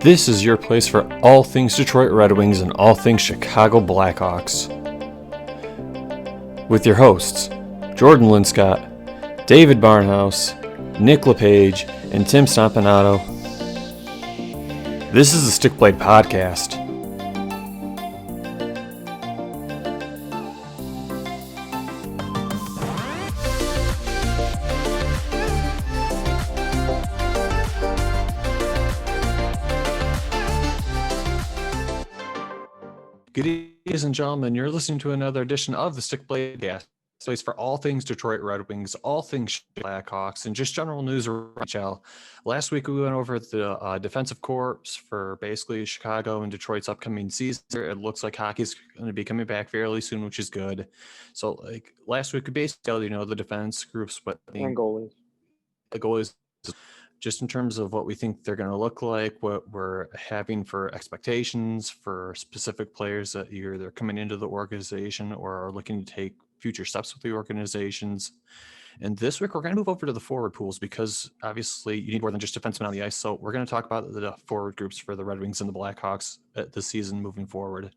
This is your place for all things Detroit Red Wings and all things Chicago Blackhawks. With your hosts, Jordan Linscott, David Barnhouse, Nick LePage, and Tim Stompanato. This is the Stick Blade Podcast. Good evening, ladies and gentlemen. You're listening to another edition of the Stick Blade Podcast. Place for all things Detroit Red Wings, all things Blackhawks, and just general news around NHL. Last week we went over the defensive corps for basically Chicago and Detroit's upcoming season. It looks like hockey's going to be coming back fairly soon, which is good. So, like last week, we basically the defense groups, but and goalies. The goalies, just in terms of what we think they're going to look like, what we're having for expectations for specific players that either they're coming into the organization or are looking to take future steps with the organizations. And this week, we're going to move over to the forward pools because obviously you need more than just defensemen on the ice. So we're going to talk about the forward groups for the Red Wings and the Blackhawks this season moving forward.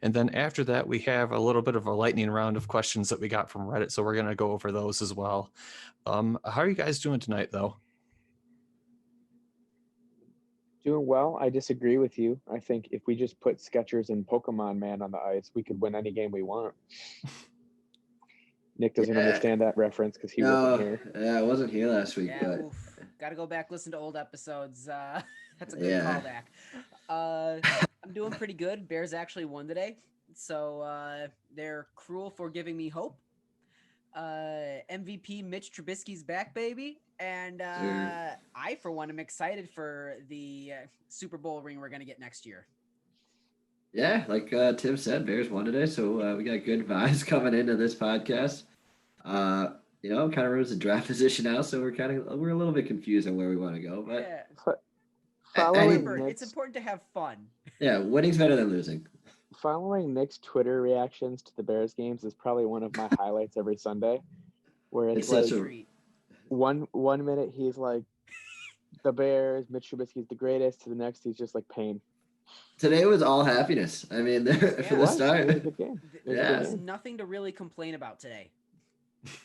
And then after that, we have a little bit of a lightning round of questions that we got from Reddit. So we're going to go over those as well. How are you guys doing tonight, though? Doing well. I disagree with you. I think if we just put Skechers and Pokemon Man on the ice, we could win any game we want. Nick doesn't understand that reference because he wasn't here. Yeah, I wasn't here last week. Yeah, got to go back, listen to old episodes. That's a good callback. I'm doing pretty good. Bears actually won today, so they're cruel for giving me hope. MVP Mitch Trubisky's back, baby. And I, for one, am excited for the Super Bowl ring we're going to get next year. Yeah, like Tim said, Bears won today, so we got good vibes coming into this podcast. Kind of ruins the draft position now, so we're a little bit confused on where we want to go. But it's important to have fun. Yeah, winning's better than losing. Following Nick's Twitter reactions to the Bears games is probably one of my highlights every Sunday, where it's like one minute he's like the Bears, Mitch Trubisky's the greatest, to the next he's just like pain. Today was all happiness. I mean, for the start, it was a good game. There's nothing to really complain about today.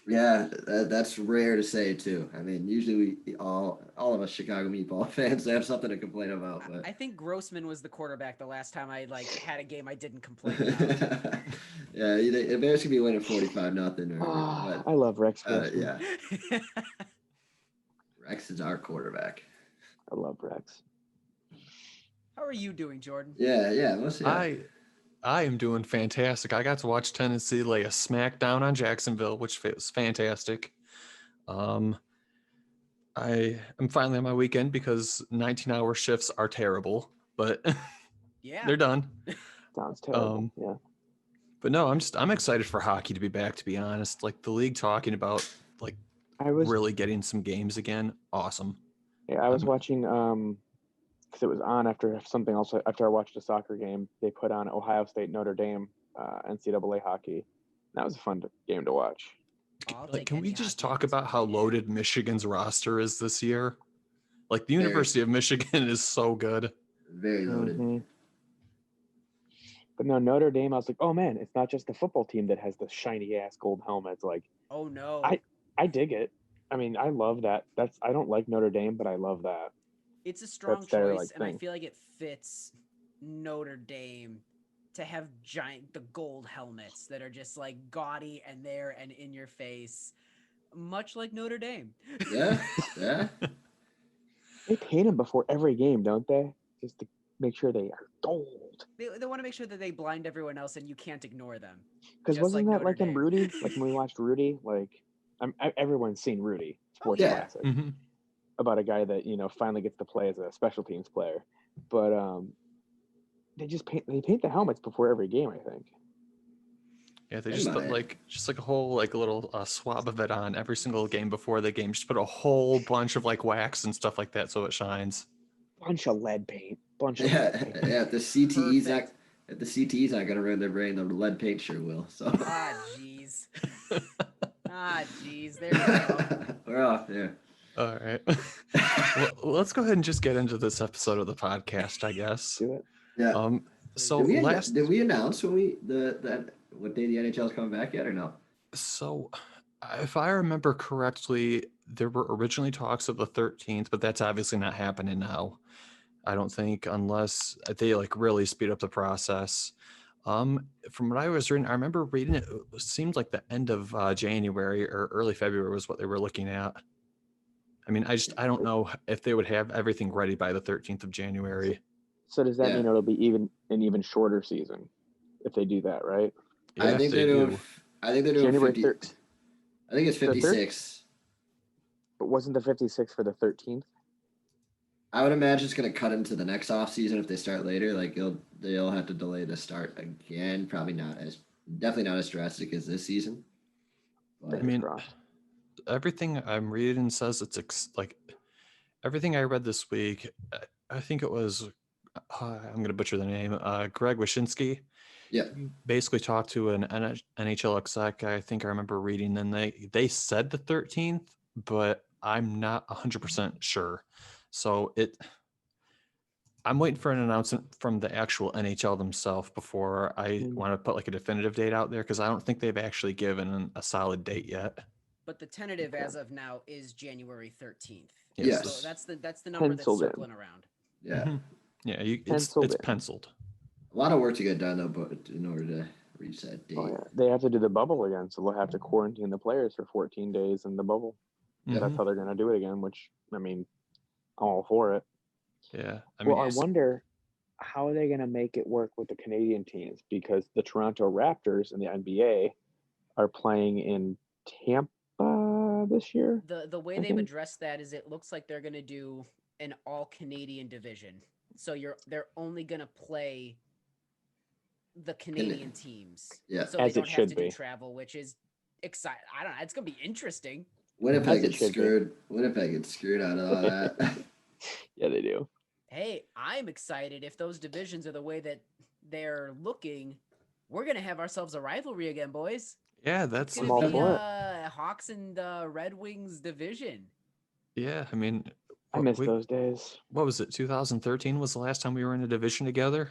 Yeah, that's rare to say too. I mean, usually we all of us Chicago meatball fans have something to complain about. But I think Grossman was the quarterback the last time I had a game I didn't complain about. Yeah, the Bears could be winning 45-0. I love Rex. Yeah, Rex is our quarterback. I love Rex. How are you doing, Jordan? Yeah. I am doing fantastic. I got to watch Tennessee lay a smackdown on Jacksonville, which was fantastic. I am finally on my weekend because 19-hour shifts are terrible, but yeah, they're done. Sounds terrible. Yeah. But no, I'm excited for hockey to be back, to be honest. Like the league talking about really getting some games again. Awesome. Yeah, I was watching because it was on after something else. After I watched a soccer game, they put on Ohio State Notre Dame NCAA hockey. That was a fun game to watch. Can we just talk about how loaded Michigan's roster is this year? Like the University of Michigan is so good. Very loaded. Mm-hmm. But no, Notre Dame, I was like, oh man, it's not just the football team that has the shiny ass gold helmets. Like, oh no, I dig it. I mean, I love that. I don't like Notre Dame, but I love that. It's a strong choice, and I feel like it fits Notre Dame to have the gold helmets that are just like gaudy and there and in your face, much like Notre Dame. Yeah. They paint them before every game, don't they? Just to make sure they are gold. They want to make sure that they blind everyone else and you can't ignore them. Because wasn't that like in Rudy? Like when we watched Rudy, like everyone's seen Rudy, sports classic. Mm-hmm. About a guy that finally gets to play as a special teams player, but they paint the helmets before every game, I think. Yeah, they just put a whole little swab of it on every single game before the game. Just put a whole bunch of wax and stuff like that so it shines. Bunch of lead paint. If the CTE's not gonna ruin their brain, the lead paint sure will. So. Jeez. There we go. We're off there. All right. Well, let's go ahead and just get into this episode of the podcast, I guess. Do it. Yeah. So did we announce when what day the NHL is coming back yet or no? So, if I remember correctly, there were originally talks of the 13th, but that's obviously not happening now. I don't think, unless they like really speed up the process. From what I was reading, I remember reading it seemed like the end of January or early February was what they were looking at. I mean, I don't know if they would have everything ready by the 13th of January. So does that mean it'll be an even shorter season if they do that, right? Yeah, I think they're doing January 13th. I think it's 56. But wasn't the 56 for the 13th? I would imagine it's going to cut into the next off season if they start later. Like they'll have to delay the start again. Definitely not as drastic as this season. But, I mean, everything I'm reading says it's like everything I read this week. I think it was I'm going to butcher the name. Greg Wyshynski. Yeah. Basically talked to an NHL exec. I think I remember reading. Then they said the 13th, but I'm not 100% sure. So I'm waiting for an announcement from the actual NHL themselves before I want to put like a definitive date out there, because I don't think they've actually given a solid date yet. But the tentative as of now is January 13th. Yes. So that's the number Penciled that's circling around. Yeah. Mm-hmm. Yeah, it's penciled. A lot of work to get done though, but in order to reach that date. Oh, yeah. They have to do the bubble again, so they'll have to quarantine the players for 14 days in the bubble. Mm-hmm. That's how they're going to do it again, which, I mean, I'm all for it. Yeah. I wonder how are they going to make it work with the Canadian teams, because the Toronto Raptors in the NBA are playing in Tampa this year. The way they've addressed that is it looks like they're going to do an all Canadian division. So they're only going to play the Canadian teams. Yeah. So they don't have to do travel, which is exciting. I don't know. It's going to be interesting. Winnipeg gets screwed. Winnipeg gets screwed out of all that. Yeah, they do. Hey, I'm excited if those divisions are the way that they're looking. We're going to have ourselves a rivalry again, boys. Yeah, that's I'm all for it. Hawks and Red Wings division. Yeah, I mean, I miss those days. What was it? 2013 was the last time we were in a division together.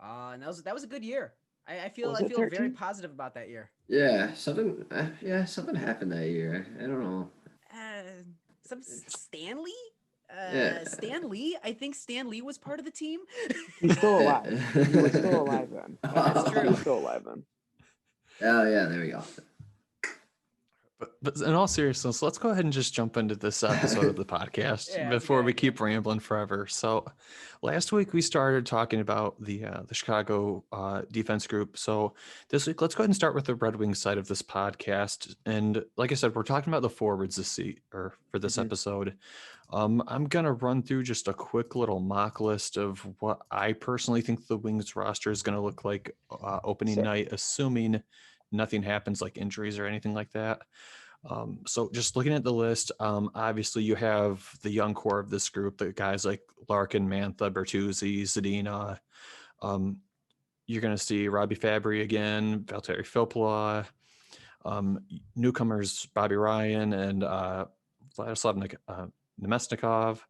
And that was a good year. I feel very positive about that year. Yeah, something happened that year. I don't know. Some Stanley. Stan Lee. I think Stan Lee was part of the team. He's still alive. He was still alive then. That's true. He's still alive then. Oh yeah, there we go. But in all seriousness, let's go ahead and just jump into this episode of the podcast before we keep rambling forever. So last week we started talking about the Chicago defense group. So this week, let's go ahead and start with the Red Wings side of this podcast. And like I said, we're talking about the forwards for this episode. I'm going to run through just a quick little mock list of what I personally think the Wings roster is going to look like opening night, assuming nothing happens like injuries or anything like that. So just looking at the list, obviously you have the young core of this group, the guys like Larkin, Mantha, Bertuzzi, Zadina. You're going to see Robbie Fabry again, Valtteri Filppula, newcomers Bobby Ryan and Vladislav Nemesnikov.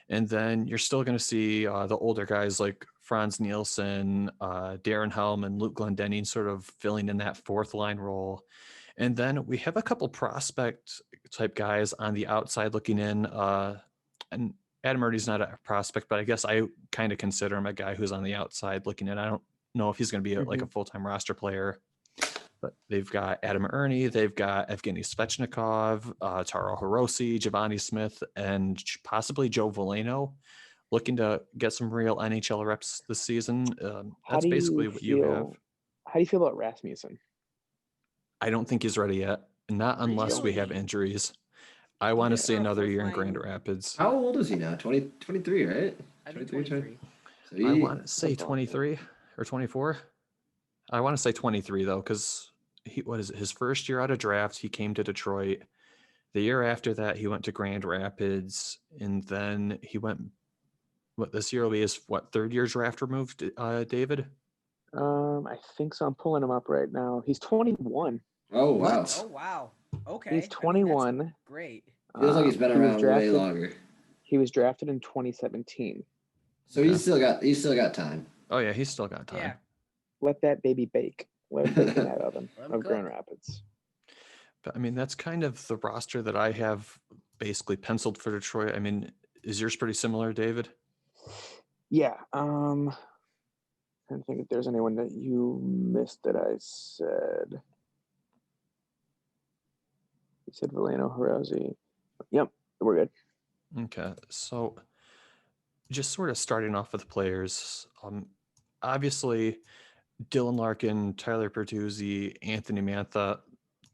And then you're still going to see the older guys like Franz Nielsen, Darren Helm, and Luke Glendening sort of filling in that fourth line role. And then we have a couple prospect type guys on the outside looking in. And Adam Ernie's not a prospect, but I guess I kind of consider him a guy who's on the outside looking in. I don't know if he's going to be like a full-time roster player. But they've got Adam Ernie, they've got Evgeny Svechnikov, Taro Hirose, Giovanni Smith, and possibly Joe Veleno, looking to get some real NHL reps this season. That's basically what you have. How do you feel about Rasmussen? I don't think he's ready yet, not unless we have injuries. I want to see another year in Grand Rapids. How old is he now? 23, right? I think 23. So I want to say 23 or 24. I want to say 23 though, because his first year out of draft, he came to Detroit. The year after that, he went to Grand Rapids, and then he went. This year will be his third year draft removed, David? I think so. I'm pulling him up right now. He's 21. Oh wow! Oh wow! Okay. He's 21. Great. Feels like he's been around way longer. He was drafted in 2017. So he's still got time. Oh yeah, he's still got time. Yeah. Let that baby bake. Let him bake in that oven of Grand Rapids. But I mean, that's kind of the roster that I have basically penciled for Detroit. I mean, is yours pretty similar, David? Yeah. I don't think if there's anyone that you missed that I said. You said Veleno, Hirose. Yep, we're good. Okay, so just sort of starting off with the players. Obviously, Dylan Larkin, Tyler Bertuzzi, Anthony Mantha,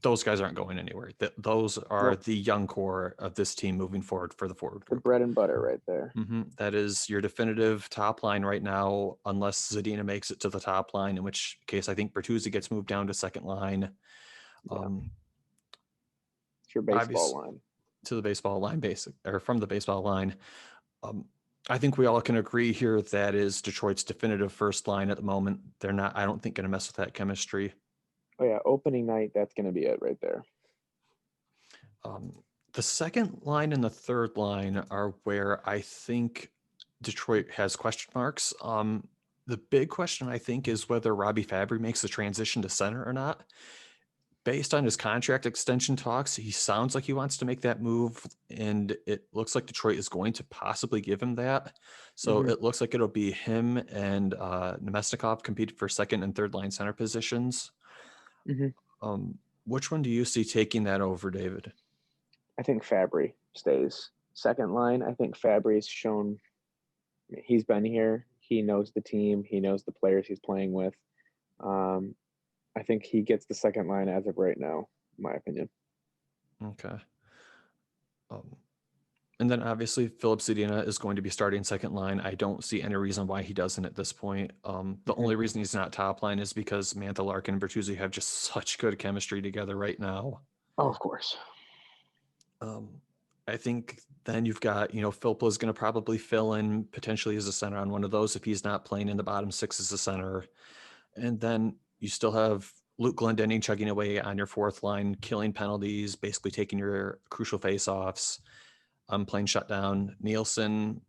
those guys aren't going anywhere. Those are the young core of this team moving forward for the forward group. The bread and butter right there. That is your definitive top line right now, unless Zadina makes it to the top line, in which case I think Bertuzzi gets moved down to second line. It's your baseball line. To the baseball line, from the baseball line. I think we all can agree here that is Detroit's definitive first line at the moment. They're not, I don't think, going to mess with that chemistry. Oh yeah, opening night, that's going to be it right there. The second line and the third line are where I think Detroit has question marks. The big question, I think, is whether Robbie Fabry makes the transition to center or not. Based on his contract extension talks, he sounds like he wants to make that move, and it looks like Detroit is going to possibly give him that. So it looks like it'll be him and Nemesnikov competing for second and third line center positions. Which one do you see taking that over, David? I think Fabry stays. Second line, I think Fabry's shown he's been here. He knows the team. He knows the players he's playing with. I think he gets the second line as of right now, in my opinion. Okay. And then obviously Filip Zadina is going to be starting second line. I don't see any reason why he doesn't at this point. The only reason he's not top line is because Mantha, Larkin, and Bertuzzi have just such good chemistry together right now. Oh, of course. I think then you've got, Filippa is going to probably fill in potentially as a center on one of those if he's not playing in the bottom six as a center. And then you still have Luke Glendening chugging away on your fourth line, killing penalties, basically taking your crucial face-offs, playing shutdown. Nielsen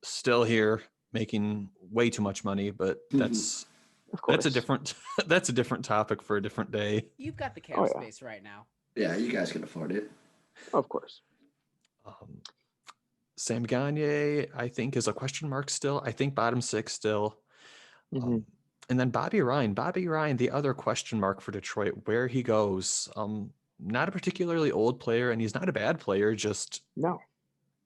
still here, making way too much money, but that's a different topic for a different day. You've got the cap space right now. Yeah, you guys can afford it. Of course. Sam Gagner, I think, is a question mark still. I think bottom six still. And then Bobby Ryan, the other question mark for Detroit, where he goes. Not a particularly old player, and he's not a bad player. Just no,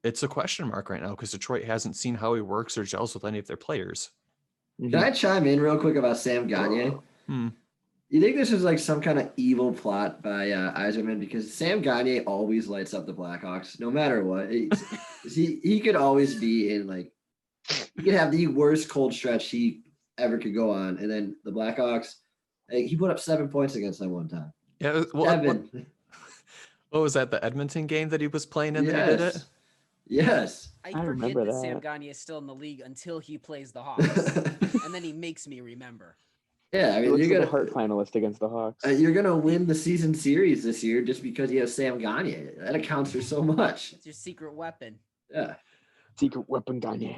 it's a question mark right now because Detroit hasn't seen how he works or gels with any of their players. Can I chime in real quick about Sam Gagner? You think this is like some kind of evil plot by Yzerman? Because Sam Gagner always lights up the Blackhawks, no matter what. He could always be in he could have the worst cold stretch he ever could go on, and then the Blackhawks, he put up 7 points against them one time. Yeah, what was that? The Edmonton game that he was playing in? That he did it. Yes, I forget that Sam Gagner is still in the league until he plays the Hawks, and then he makes me remember. Yeah, I mean, you're gonna Hart finalist against the Hawks. You're gonna win the season series this year just because you have Sam Gagner. That accounts for so much. It's your secret weapon. Yeah, secret weapon Gagner.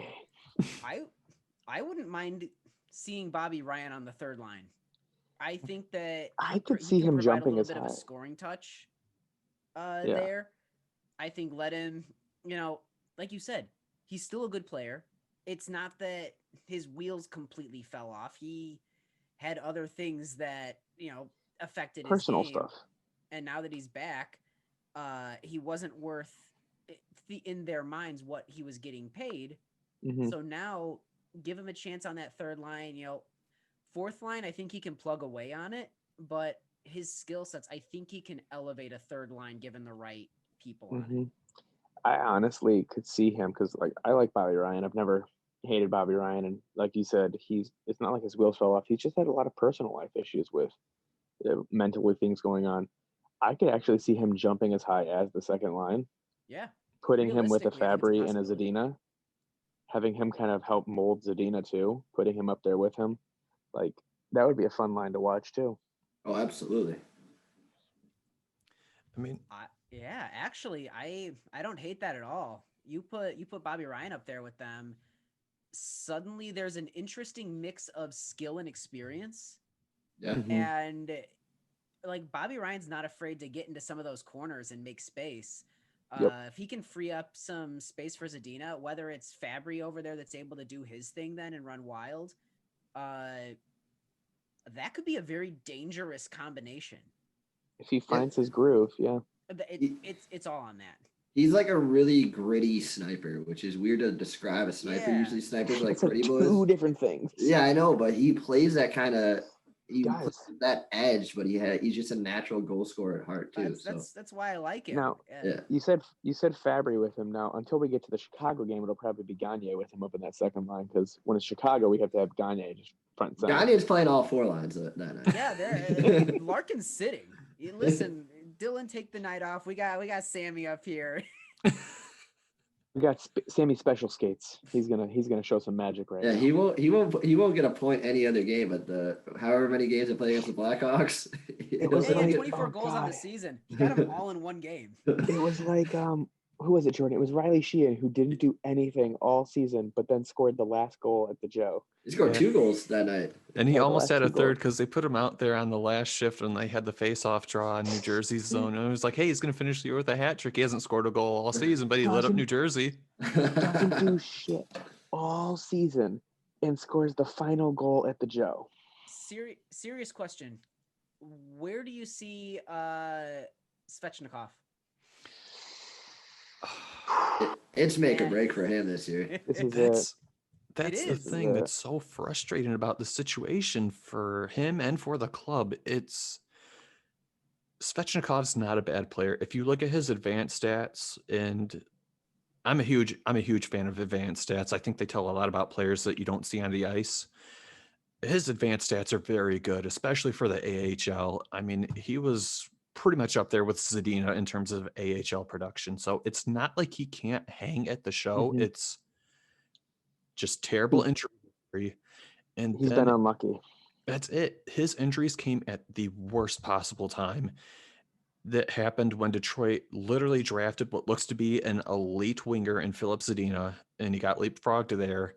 I wouldn't mind seeing Bobby Ryan on the third line. I think that I could see him jumping as high. A bit of a scoring touch there. I think let him, like you said, he's still a good player. It's not that his wheels completely fell off. He had other things that, affected his personal game. Stuff. And now that he's back, he wasn't worth in their minds what he was getting paid. So now give him a chance on that third line, fourth line. I think he can plug away on it, but his skill sets, I think he can elevate a third line given the right people on it. I honestly could see him because I like Bobby Ryan. I've never hated Bobby Ryan, and like you said, it's not like his wheels fell off. He's just had a lot of personal life issues with mentally things going on. I could actually see him jumping as high as the second line. Yeah. Putting him with a Fabry and a Zadina, having him kind of help mold Zadina too, putting him up there with him. That would be a fun line to watch too. Oh, absolutely. I mean, actually, I don't hate that at all. You put Bobby Ryan up there with them. Suddenly, there's an interesting mix of skill and experience. Yeah. Mhm. And like Bobby Ryan's not afraid to get into some of those corners and make space. Yep. If he can free up some space for Zadina, whether it's Fabry over there that's able to do his thing then and run wild, that could be a very dangerous combination. If he finds his groove, yeah. It's all on that. He's like a really gritty sniper, which is weird to describe a sniper. Yeah. Usually snipers are like It's like pretty boys. two different things. Yeah, I know, but he plays that kind of does. plays that edge, but he's just a natural goal scorer at heart too. That's why I like him. Now, yeah. You said Fabry with him. Now, until we get to the Chicago game, it'll probably be Gagne with him up in that second line, because when it's Chicago, we have to have Gagne just front and center. Gagne's playing all four lines that night. Yeah, Larkin's sitting. Listen, Dylan, take the night off. We got Sammy up here. We got Sammy special skates. He's gonna show some magic right now. He won't get a point any other game, but the however many games they play against the Blackhawks, He had 24 goals on the season. He got them all in one game. It was like who was it, Jordan? It was Riley Sheehan, who didn't do anything all season, but then scored the last goal at the Joe. He scored 2 goals that night. And he Yeah, almost had a last 2 third goals. because they put him out there on the last shift and they had the face-off draw in New Jersey's zone. And it was like, hey, he's going to finish the year with a hat trick. He hasn't scored a goal all season, but he lit up New Jersey. Doesn't do shit all season and scores the final goal at the Joe. Serious question. Where do you see Svechnikov? It's make or break for him this year. This is That's the is. thing that's so frustrating about the situation for him and for the club. It's Svechnikov's not a bad player. If you look at his advanced stats, and I'm a huge fan of advanced stats. I think they tell a lot about players that you don't see on the ice. His advanced stats are very good, especially for the AHL. I mean, he was pretty much up there with Zadina in terms of AHL production. So it's not like he can't hang at the show. Mhm. It's just terrible injury. And he's then been unlucky. that's it. His injuries came at the worst possible time. That happened when Detroit literally drafted what looks to be an elite winger in Philip Zadina, and he got leapfrogged there.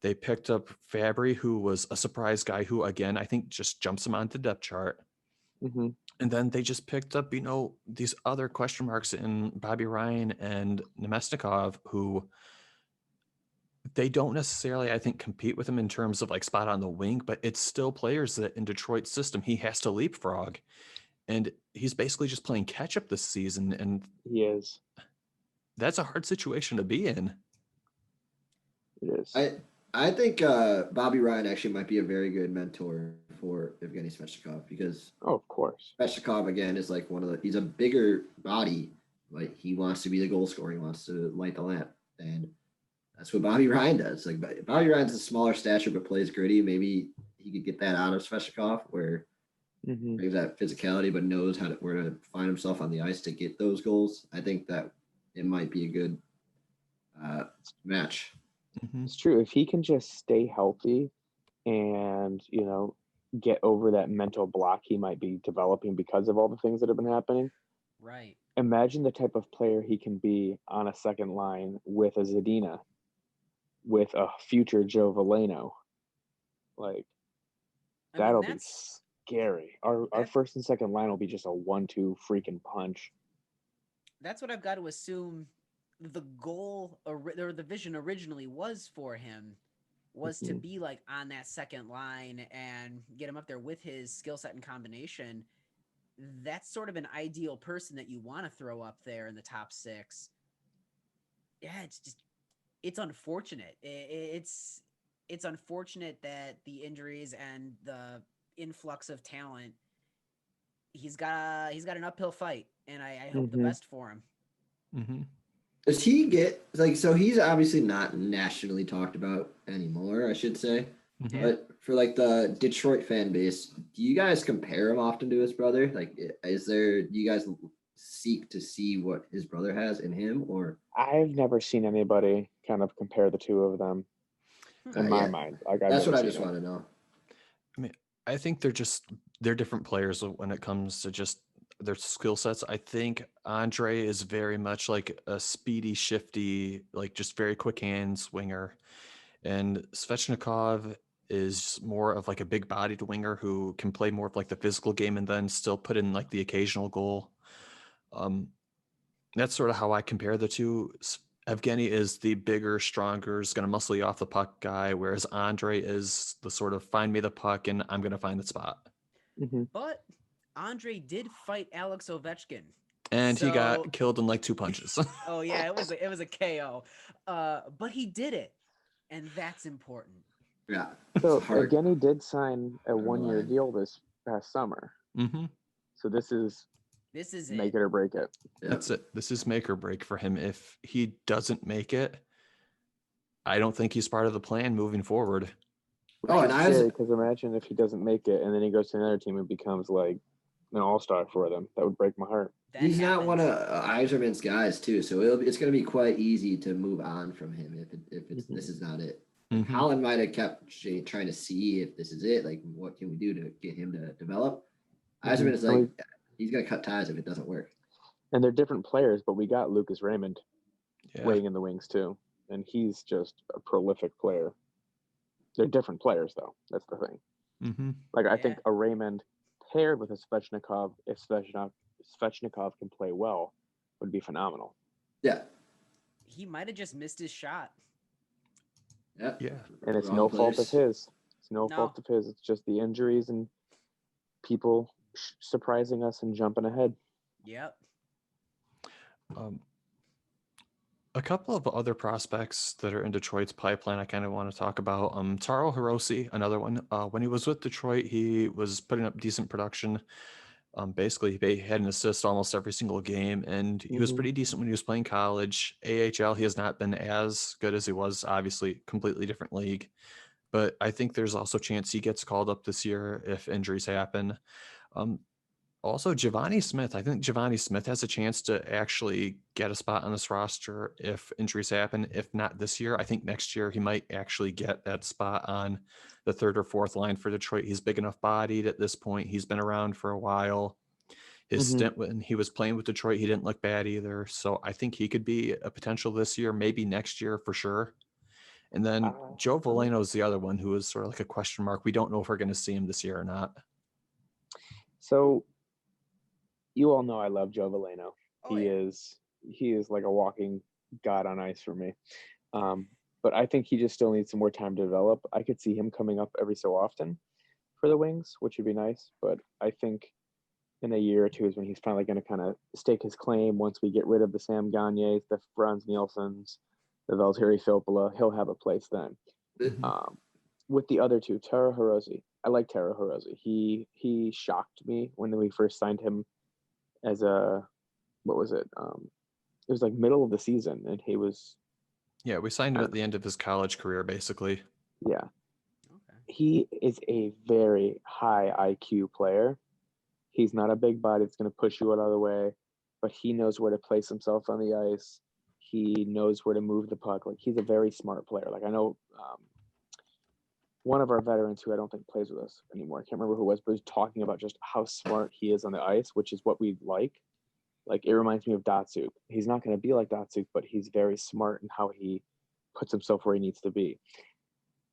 They picked up Fabry, who was a surprise guy who, again, I think just jumps him onto the depth chart. Mm-hmm. And then they just picked up, these other question marks in Bobby Ryan and Nemesnikov, who they don't necessarily, I think, compete with him in terms of like spot on the wing, but it's still players that in Detroit's system he has to leapfrog. And he's basically just playing catch up this season. And He is. that's a hard situation to be in. It is. I think Bobby Ryan actually might be a very good mentor for Evgeny Svechnikov, because Of course. Svechnikov again is like he's a bigger body. Like he wants to be the goal scorer. He wants to light the lamp, and that's what Bobby Ryan does. Like Bobby Ryan's a smaller stature but plays gritty. Maybe he could get that out of Svechnikov, where Mm-hmm. brings that physicality but knows where to find himself on the ice to get those goals. I think that it might be a good match. Mm-hmm. It's true. If he can just stay healthy and, get over that mental block he might be developing because of all the things that have been happening. Right. Imagine the type of player he can be on a second line with a Zadina, with a future Joe Veleno. Like, that'll be scary. Our first and second line will be just a 1-2 freaking punch. That's what I've got to assume the goal or the vision originally was for him, was to be like on that second line and get him up there with his skill set and combination. That's sort of an ideal person that you want to throw up there in the top 6. Yeah, it's unfortunate. It's unfortunate that the injuries and the influx of talent, he's got an uphill fight, and I hope the best for him. Mm-hmm. Does he get so he's obviously not nationally talked about anymore, I should say. Mm-hmm. But for like the Detroit fan base, do you guys compare him often to his brother? Like, do you guys seek to see what his brother has in him, or? I've never seen anybody kind of compare the two of them in my mind. Like, that's what I just want to know. I mean, I think they're different players when it comes to just their skill sets. I think Andre is very much like a speedy, shifty, like just very quick hands winger. And Svechnikov is more of like a big bodied winger who can play more of like the physical game and then still put in like the occasional goal. That's sort of how I compare the two. Evgeny is the bigger, stronger, is going to muscle you off the puck guy, whereas Andre is the sort of find me the puck and I'm going to find the spot. Mm-hmm. But Andre did fight Alex Ovechkin. And he got killed in like 2 punches. Oh yeah, it was a KO. But he did it. And that's important. Yeah. So Evgeny did sign a 1-year deal this past summer. Mm-hmm. So this is make it or break it. Yep. That's it. This is make or break for him. If he doesn't make it, I don't think he's part of the plan moving forward. Because imagine if he doesn't make it and then he goes to another team and becomes like an all-star for them. That would break my heart. He's not one of Yzerman's guys too, so it's going to be quite easy to move on from him if this is not it. Mm-hmm. Holland might have kept trying to see if this is it. Like, what can we do to get him to develop? Yzerman is like, he's going to cut ties if it doesn't work. And they're different players, but we got Lucas Raymond waiting in the wings too, and he's just a prolific player. They're different players, though. That's the thing. Mm-hmm. Like, I think a Raymond paired with a Svechnikov, if Svechnikov can play well, would be phenomenal. Yeah. He might have just missed his shot. Yeah. And it's no fault of his. It's no fault of his. It's just the injuries and people surprising us and jumping ahead. Yep. A couple of other prospects that are in Detroit's pipeline I kind of want to talk about. Taro Hirose, another one. When he was with Detroit, he was putting up decent production. Basically, he had an assist almost every single game, and he was pretty decent when he was playing college. AHL, he has not been as good as he was, obviously, completely different league. But I think there's also a chance he gets called up this year if injuries happen. Also, Giovanni Smith. I think Giovanni Smith has a chance to actually get a spot on this roster if injuries happen. If not this year, I think next year he might actually get that spot on the third or fourth line for Detroit. He's big enough bodied at this point. He's been around for a while. His stint when he was playing with Detroit, he didn't look bad either. So I think he could be a potential this year, maybe next year for sure. And then Joe Veleno is the other one who is sort of like a question mark. We don't know if we're going to see him this year or not. So you all know I love Joe Veleno. He is like a walking god on ice for me. But I think he just still needs some more time to develop. I could see him coming up every so often for the Wings, which would be nice. But I think in a year or two is when he's finally going to kind of stake his claim. Once we get rid of the Sam Gagnes, the Franz Nielsen's, the Valtteri Filppula, he'll have a place then. With the other two, Taro Hirose, I like Taro Hirose. He shocked me when we first signed him as a, what was it? It was like middle of the season, and he was. Yeah, we signed him at the end of his college career, basically. Yeah. Okay. He is a very high IQ player. He's not a big body that's going to push you out of the way, but he knows where to place himself on the ice. He knows where to move the puck. Like, he's a very smart player. Like, I know one of our veterans who I don't think plays with us anymore, I can't remember who it was, but he was talking about just how smart he is on the ice, which is what we like. Like, it reminds me of Datsuk. He's not going to be like Datsuk, but he's very smart in how he puts himself where he needs to be.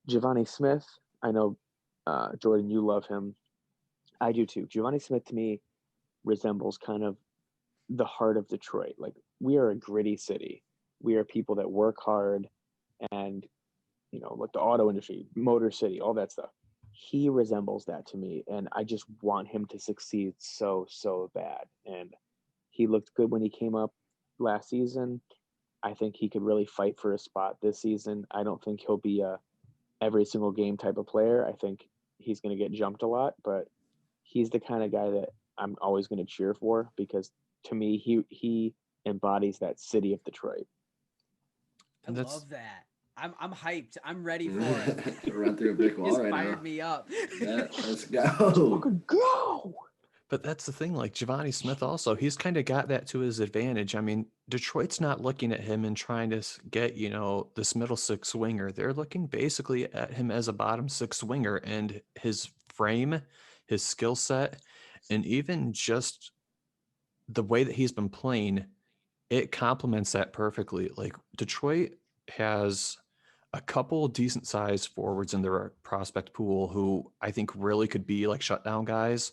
Giovanni Smith, I know, Jordan, you love him. I do too. Giovanni Smith, to me, resembles kind of the heart of Detroit. Like, we are a gritty city. We are people that work hard and, you know, like the auto industry, Motor City, all that stuff. He resembles that to me, and I just want him to succeed so bad. And he looked good when he came up last season. I think he could really fight for a spot this season. I don't think he'll be a every single game type of player. I think he's going to get jumped a lot, but he's the kind of guy that I'm always going to cheer for, because to me, he embodies that city of Detroit. I love that. I'm hyped. I'm ready for it. Run through a brick wall right now. Fired me up. Yeah, let's go. Go. But that's the thing, like Giovanni Smith also, he's kind of got that to his advantage. I mean, Detroit's not looking at him and trying to get, you know, this middle six winger. They're looking basically at him as a bottom six winger, and his frame, his skill set, and even just the way that he's been playing, it complements that perfectly. Like Detroit has a couple decent sized forwards in their prospect pool who I think really could be like shutdown guys.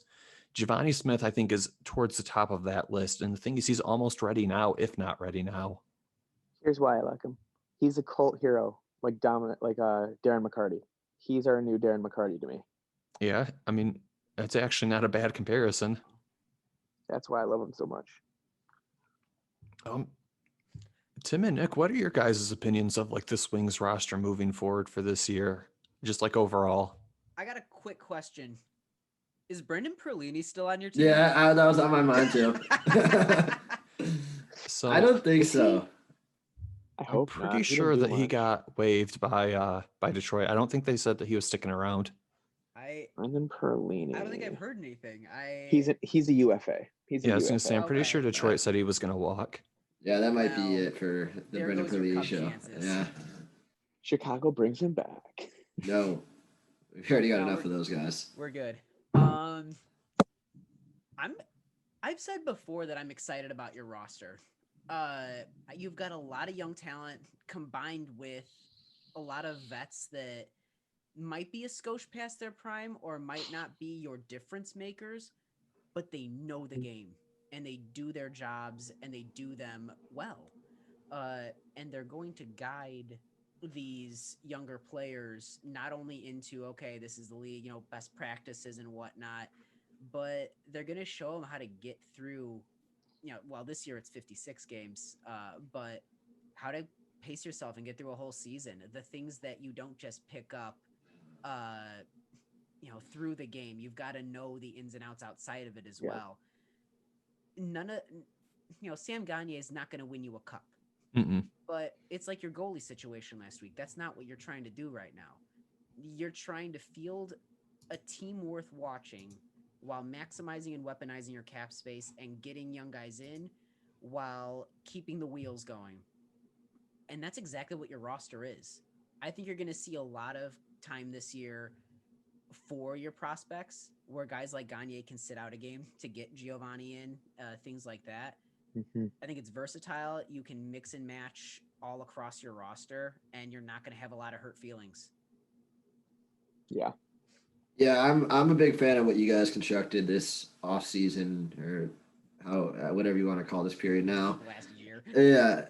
Giovanni Smith, I think, is towards the top of that list. And the thing is, he's almost ready now, if not ready now. Here's why I like him. He's a cult hero, like dominant, like Darren McCarty. He's our new Darren McCarty to me. Yeah, I mean, that's actually not a bad comparison. That's why I love him so much. Tim and Nick, what are your guys' opinions of like this Wings roster moving forward for this year? Just like overall. I got a quick question. Is Brendan Perlini still on your team? Yeah, that was on my mind too. So I don't think so. I hope I'm pretty not. sure that he got waived by Detroit. I don't think they said that he was sticking around. Brendan Perlini. I don't think I've heard anything. He's a UFA. He's a I was UFA. gonna say I'm pretty sure Okay. Detroit said he was gonna walk. Yeah, that might Well, be it for the there Brendan goes your Perlini Cub show. chances. Yeah. Chicago brings him back. No. We've already got No, enough of those guys. We're good. I've said before that I'm excited about your roster. You've got a lot of young talent combined with a lot of vets that might be a skosh past their prime or might not be your difference makers, but they know the game and they do their jobs and they do them well. And they're going to guide these younger players not only into, okay, this is the league, best practices and whatnot, but they're going to show them how to get through, this year it's 56 games, but how to pace yourself and get through a whole season. The things that you don't just pick up, through the game. You've got to know the ins and outs outside of it as well. Sam Gagner is not going to win you a cup. Mm-mm. But it's like your goalie situation last week. That's not what you're trying to do right now. You're trying to field a team worth watching while maximizing and weaponizing your cap space and getting young guys in while keeping the wheels going. And that's exactly what your roster is. I think you're going to see a lot of time this year for your prospects where guys like Gagner can sit out a game to get Giovanni in, things like that. Mm-hmm. I think it's versatile. You can mix and match all across your roster, and you're not going to have a lot of hurt feelings. Yeah. Yeah, I'm a big fan of what you guys constructed this off season, or how whatever you want to call this period now. Last year. Yeah.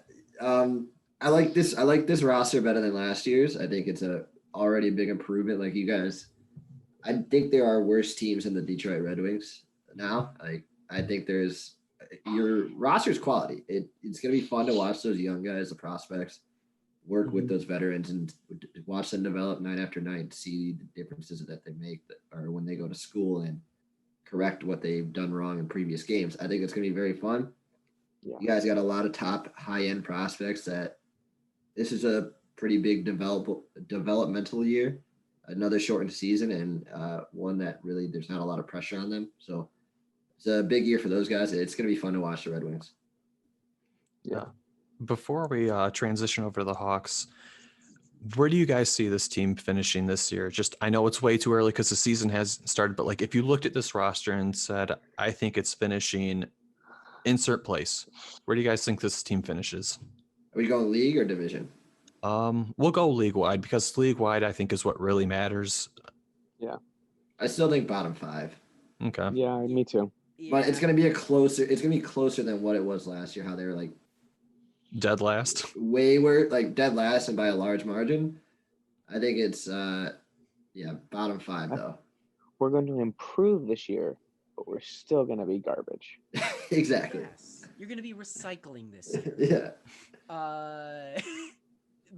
I like this roster better than last year's. I think it's already a big improvement. Like you guys, I think there are worse teams than the Detroit Red Wings now. I think your roster's quality. It's going to be fun to watch those young guys, the prospects, work with those veterans and watch them develop night after night, see the differences that they make or when they go to school and correct what they've done wrong in previous games. I think it's going to be very fun. Yeah. You guys got a lot of top high-end prospects that this is a pretty big developmental year, another shortened season, and one that really there's not a lot of pressure on them. So it's a big year for those guys. It's going to be fun to watch the Red Wings. Yeah. Before we transition over to the Hawks, where do you guys see this team finishing this year? Just, I know it's way too early because the season has started, but like if you looked at this roster and said, I think it's finishing insert place, where do you guys think this team finishes? Are we going league or division? We'll go league wide because league wide I think is what really matters. Yeah. I still think bottom 5. Okay. Yeah, me too. But it's going to be closer than what it was last year, how they were like dead last. Way worse, like dead last and by a large margin. I think it's bottom 5 though. We're going to improve this year, but we're still going to be garbage. Exactly. Yes. You're going to be recycling this year. Yeah.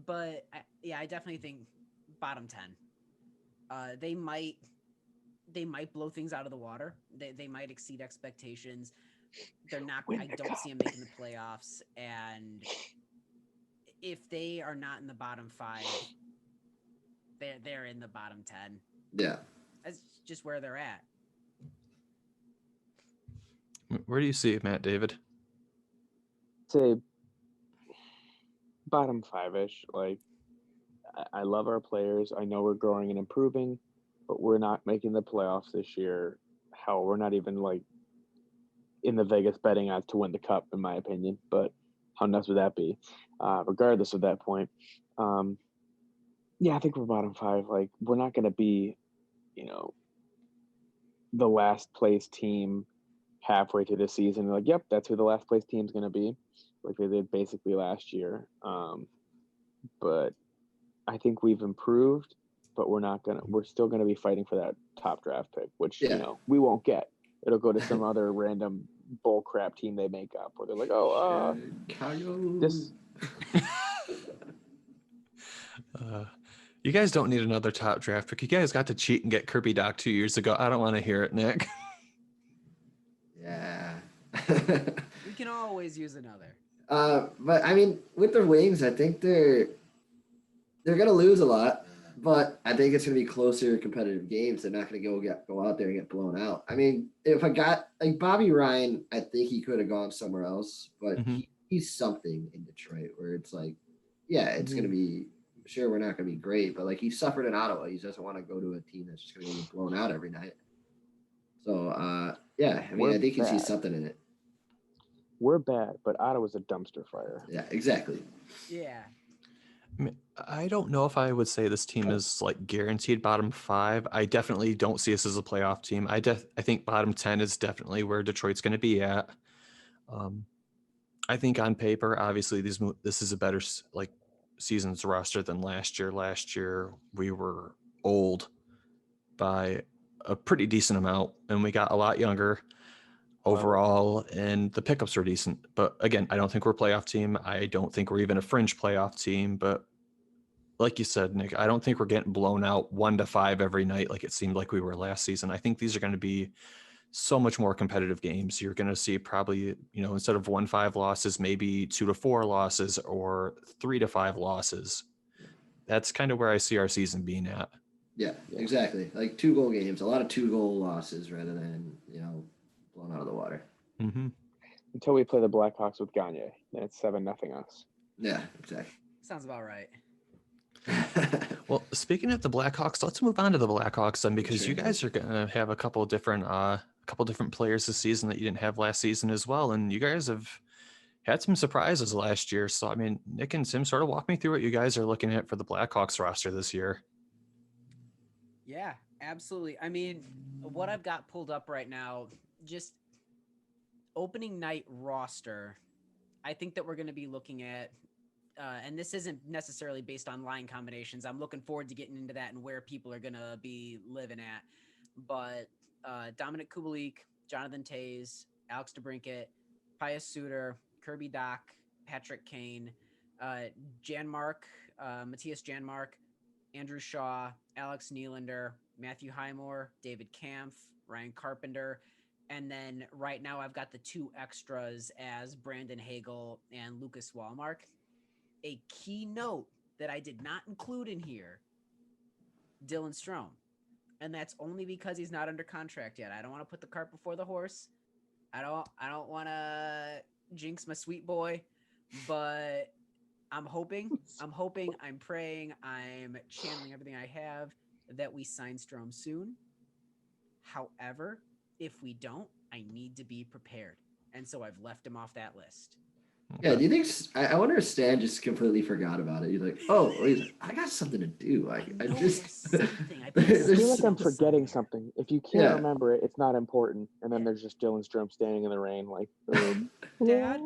But I definitely think bottom 10. They might blow things out of the water. They might exceed expectations. They're not. I don't see them making the playoffs. And if they are not in the bottom 5, they're in the bottom 10. Yeah, that's just where they're at. Where do you see it, Matt David? Say bottom 5-ish. Like, I love our players. I know we're growing and improving, but we're not making the playoffs this year. Hell, we're not even like in the Vegas betting odds to win the cup, in my opinion. But how nuts would that be? Regardless of that point, yeah, I think we're bottom 5. Like, we're not going to be, the last place team halfway through the season. Like, yep, that's who the last place team's going to be, like they did basically last year. But I think we've improved, but we're still going to be fighting for that top draft pick, which, we won't get. It'll go to some other random bull crap team they make up where they're like, this. You guys don't need another top draft pick. You guys got to cheat and get Kirby Doc 2 years ago. I don't want to hear it, Nick. Yeah. We can always use another. But I mean, with the Wings, I think they're gonna lose a lot, but I think it's gonna be closer competitive games. They're not gonna go out there and get blown out. I mean, if I got like Bobby Ryan, I think he could have gone somewhere else, but he's something in Detroit where it's like, yeah, it's gonna be. Sure, we're not going to be great, but like he suffered in Ottawa. He doesn't want to go to a team that's just going to get blown out every night. So, yeah, I mean, I think he sees something in it. We're bad, but Ottawa's a dumpster fire. Yeah, exactly. Yeah. I don't know if I would say this team is like guaranteed bottom 5. I definitely don't see us as a playoff team. I think bottom 10 is definitely where Detroit's going to be at. I think on paper, obviously, this is a better season's roster than last year. Last year we were old by a pretty decent amount and we got a lot younger overall and the pickups were decent. But again, I don't think we're a playoff team. I don't think we're even a fringe playoff team, but like you said, Nick, I don't think we're getting blown out 1-5 every night like it seemed like we were last season. I think these are going to be so much more competitive games. You're going to see probably, instead of 1-5 losses, maybe 2-4 losses or 3-5 losses. That's kind of where I see our season being at. Yeah, exactly. Like 2-goal games, a lot of 2-goal losses rather than, blown out of the water. Mm-hmm. Until we play the Blackhawks with Gagne, then it's 7-0 us. Yeah, exactly. Sounds about right. Well, speaking of the Blackhawks, let's move on to the Blackhawks then, because you guys are going to have a couple different players this season that you didn't have last season as well, and you guys have had some surprises last year. So, I mean, Nick and Tim, sort of walk me through what you guys are looking at for the Blackhawks roster this year. Yeah, absolutely. I mean, what I've got pulled up right now, just opening night roster, I think that we're going to be looking at, and this isn't necessarily based on line combinations. I'm looking forward to getting into that and where people are going to be living at. But Dominik Kubalik, Jonathan Toews, Alex DeBrincat, Pius Suter, Kirby Dach, Patrick Kane, Matthias Janmark, Andrew Shaw, Alex Nylander, Matthew Highmore, David Kampf, Ryan Carpenter, and then right now I've got the 2 extras as Brandon Hagel and Lucas Wallmark. A key note that I did not include in here, Dylan Strome. And that's only because he's not under contract yet. I don't want to put the cart before the horse. I don't want to jinx my sweet boy, but I'm hoping, I'm praying, I'm channeling everything I have that we sign Strome soon. However, if we don't, I need to be prepared. And so I've left him off that list. Yeah, do you think? I wonder if Stan just completely forgot about it. He's like, "Oh, I got something to do. I just." I feel like I'm forgetting something. If you can't remember it, it's not important. And then there's just Dylan Strome standing in the rain, like, Dad.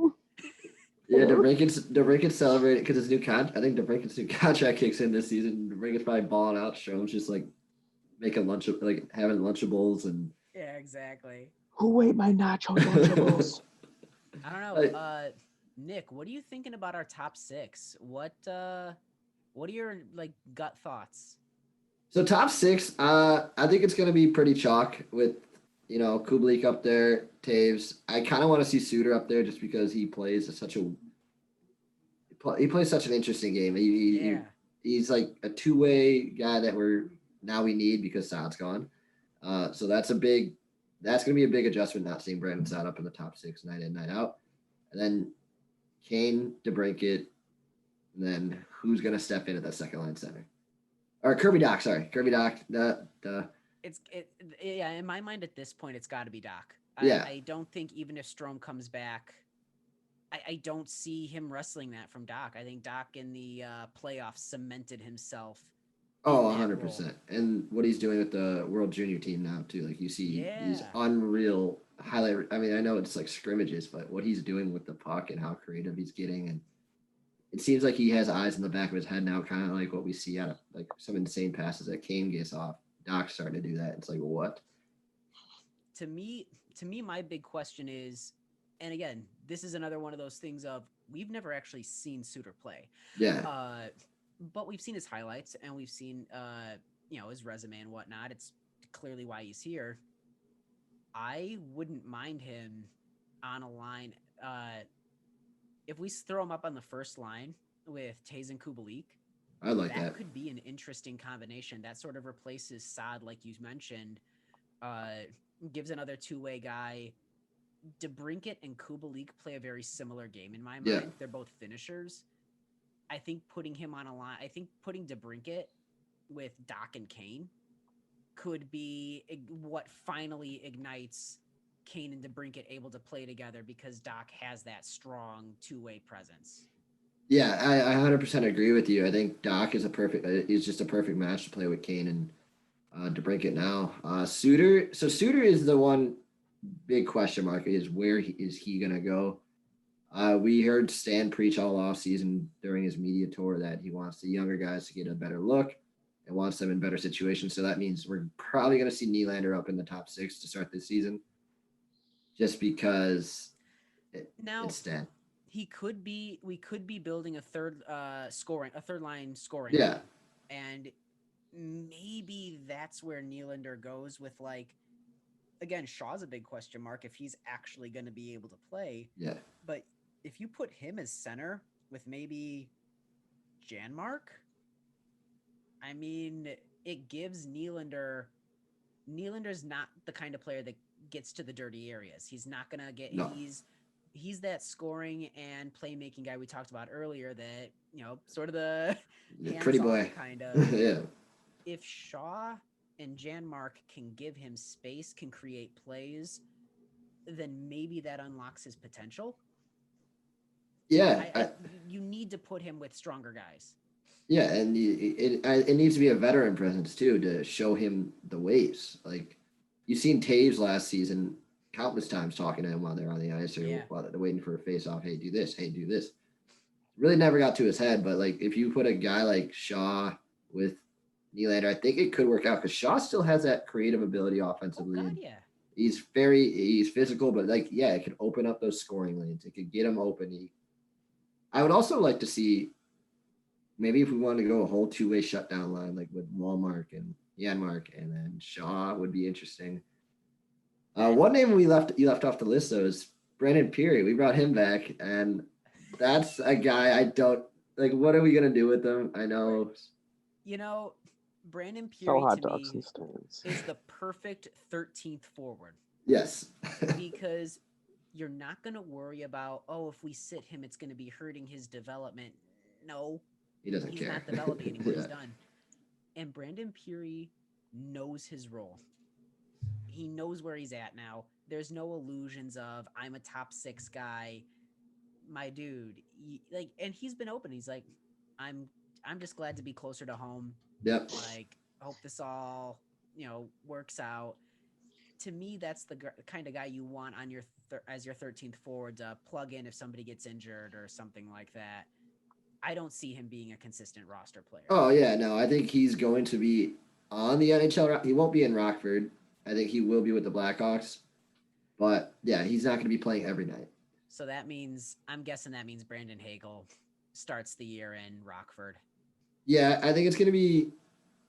Yeah, DeBrincat's celebrating because his new contract. I think DeBrincat's new contract kicks in this season. DeBrincat's probably balling out. Strome's just like making having Lunchables and. Yeah, exactly. Who ate my nacho Lunchables? I don't know. Nick, what are you thinking about our top 6? What are your gut thoughts? So top 6, I think it's going to be pretty chalk with, Kubalik up there, Toews. I kind of want to see Suter up there just because he plays such an interesting game. He's like a two-way guy that we need because Saad's gone. So that's going to be a big adjustment not seeing Brandon Saad up in the top 6 night in, night out. And then Kane, DeBrincat, and then who's going to step in at that second line center? Or Kirby Dach, sorry. Kirby Dach, in my mind at this point, it's got to be Dach. I don't think even if Strome comes back, I don't see him wrestling that from Doc. I think Doc in the playoffs cemented himself. Oh, 100%. And what he's doing with the World Junior team now too, like you see these unreal highlight. I mean, I know it's like scrimmages, but what he's doing with the puck and how creative he's getting, and it seems like he has eyes in the back of his head now, kind of like what we see out of like some insane passes that Kane gets off. Doc's starting to do that. It's like, what? To me, my big question is, and again, this is another one of those things of we've never actually seen Suter play. Yeah. But we've seen his highlights and we've seen, his resume and whatnot. It's clearly why he's here. I wouldn't mind him on a line. If we throw him up on the first line with Taves and Kubalik, I like that. That could be an interesting combination. That sort of replaces Saad, like you mentioned. Gives another two-way guy. DeBrincat and Kubalik play a very similar game in my mind. Yeah. They're both finishers. I think putting him on a line, putting DeBrincat with Doc and Kane could be what finally ignites Kane and DeBrincat able to play together because Doc has that strong two-way presence. Yeah, I 100% agree with you. I think Doc is he's just a perfect match to play with Kane and DeBrincat now. Suter is the one big question mark is where is he going to go? We heard Stan preach all off season during his media tour that he wants the younger guys to get a better look and wants them in better situations. So that means we're probably going to see Nylander up in the top 6 to start this season just because it's Stan. We could be building a third line scoring. Yeah. And maybe that's where Nylander goes with again, Shaw's a big question mark if he's actually going to be able to play. Yeah. But if you put him as center with maybe Janmark, I mean, it gives Nylander's not the kind of player that gets to the dirty areas. He's not going to get, he's that scoring and playmaking guy we talked about earlier that, sort of the pretty boy kind of. Yeah. If Shaw and Janmark can give him space, can create plays, then maybe that unlocks his potential. Yeah. You need to put him with stronger guys. Yeah, and it needs to be a veteran presence too to show him the ways. Like you've seen Taves last season countless times talking to him while they're on the ice or while they're waiting for a face-off. Hey, do this. Hey, do this. Really never got to his head, but if you put a guy like Shaw with Nylander, I think it could work out because Shaw still has that creative ability offensively. Oh, God, yeah. He's physical, but it could open up those scoring lanes. It could get him open. I would also like to see maybe if we wanted to go a whole two-way shutdown line, like with Wallmark and Janmark, and then Shaw would be interesting. One name you left off the list though is Brandon Peary. We brought him back, and that's a guy I don't like. What are we gonna do with him? I know. Brandon Peary hot to dogs me and stands. is the perfect 13th forward. Yes. Because you're not going to worry about, if we sit him, it's going to be hurting his development. No. He doesn't care. He's not developing anymore. He's done. And Brandon Peary knows his role. He knows where he's at now. There's no illusions of, I'm a top 6 guy. My dude. And he's been open. He's like, I'm just glad to be closer to home. Yep. I hope this all, works out. To me, that's the kind of guy you want on your as your 13th forward to plug in if somebody gets injured or something like that. I don't see him being a consistent roster player. Oh yeah, no, I think he's going to be on the NHL. He won't be in Rockford. I think he will be with the Blackhawks. But yeah, he's not going to be playing every night. So I'm guessing that means Brandon Hagel starts the year in Rockford. Yeah, I think it's going to be.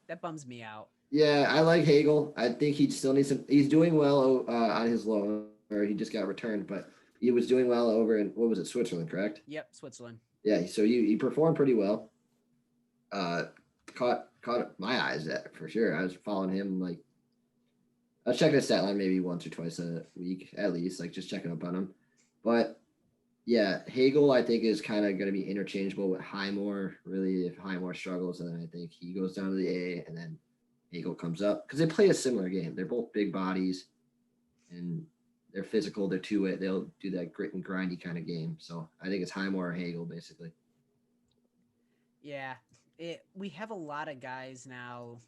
That bums me out. Yeah, I like Hagel. I think he still needs some. He's doing well on his loan, or he just got returned, but he was doing well over in Switzerland, correct? Yep, Switzerland. Yeah, so he performed pretty well. Caught my eyes for sure. I was following him I was checking his stat line maybe once or twice a week at least, just checking up on him. But yeah, Hagel I think is kind of going to be interchangeable with Highmore. Really, if Highmore struggles, then I think he goes down to the A, and then Hagel comes up because they play a similar game. They're both big bodies, and they're physical, they're two-way, they'll do that grit and grindy kind of game. So I think it's Highmore or Hagel basically. Yeah, we have a lot of guys now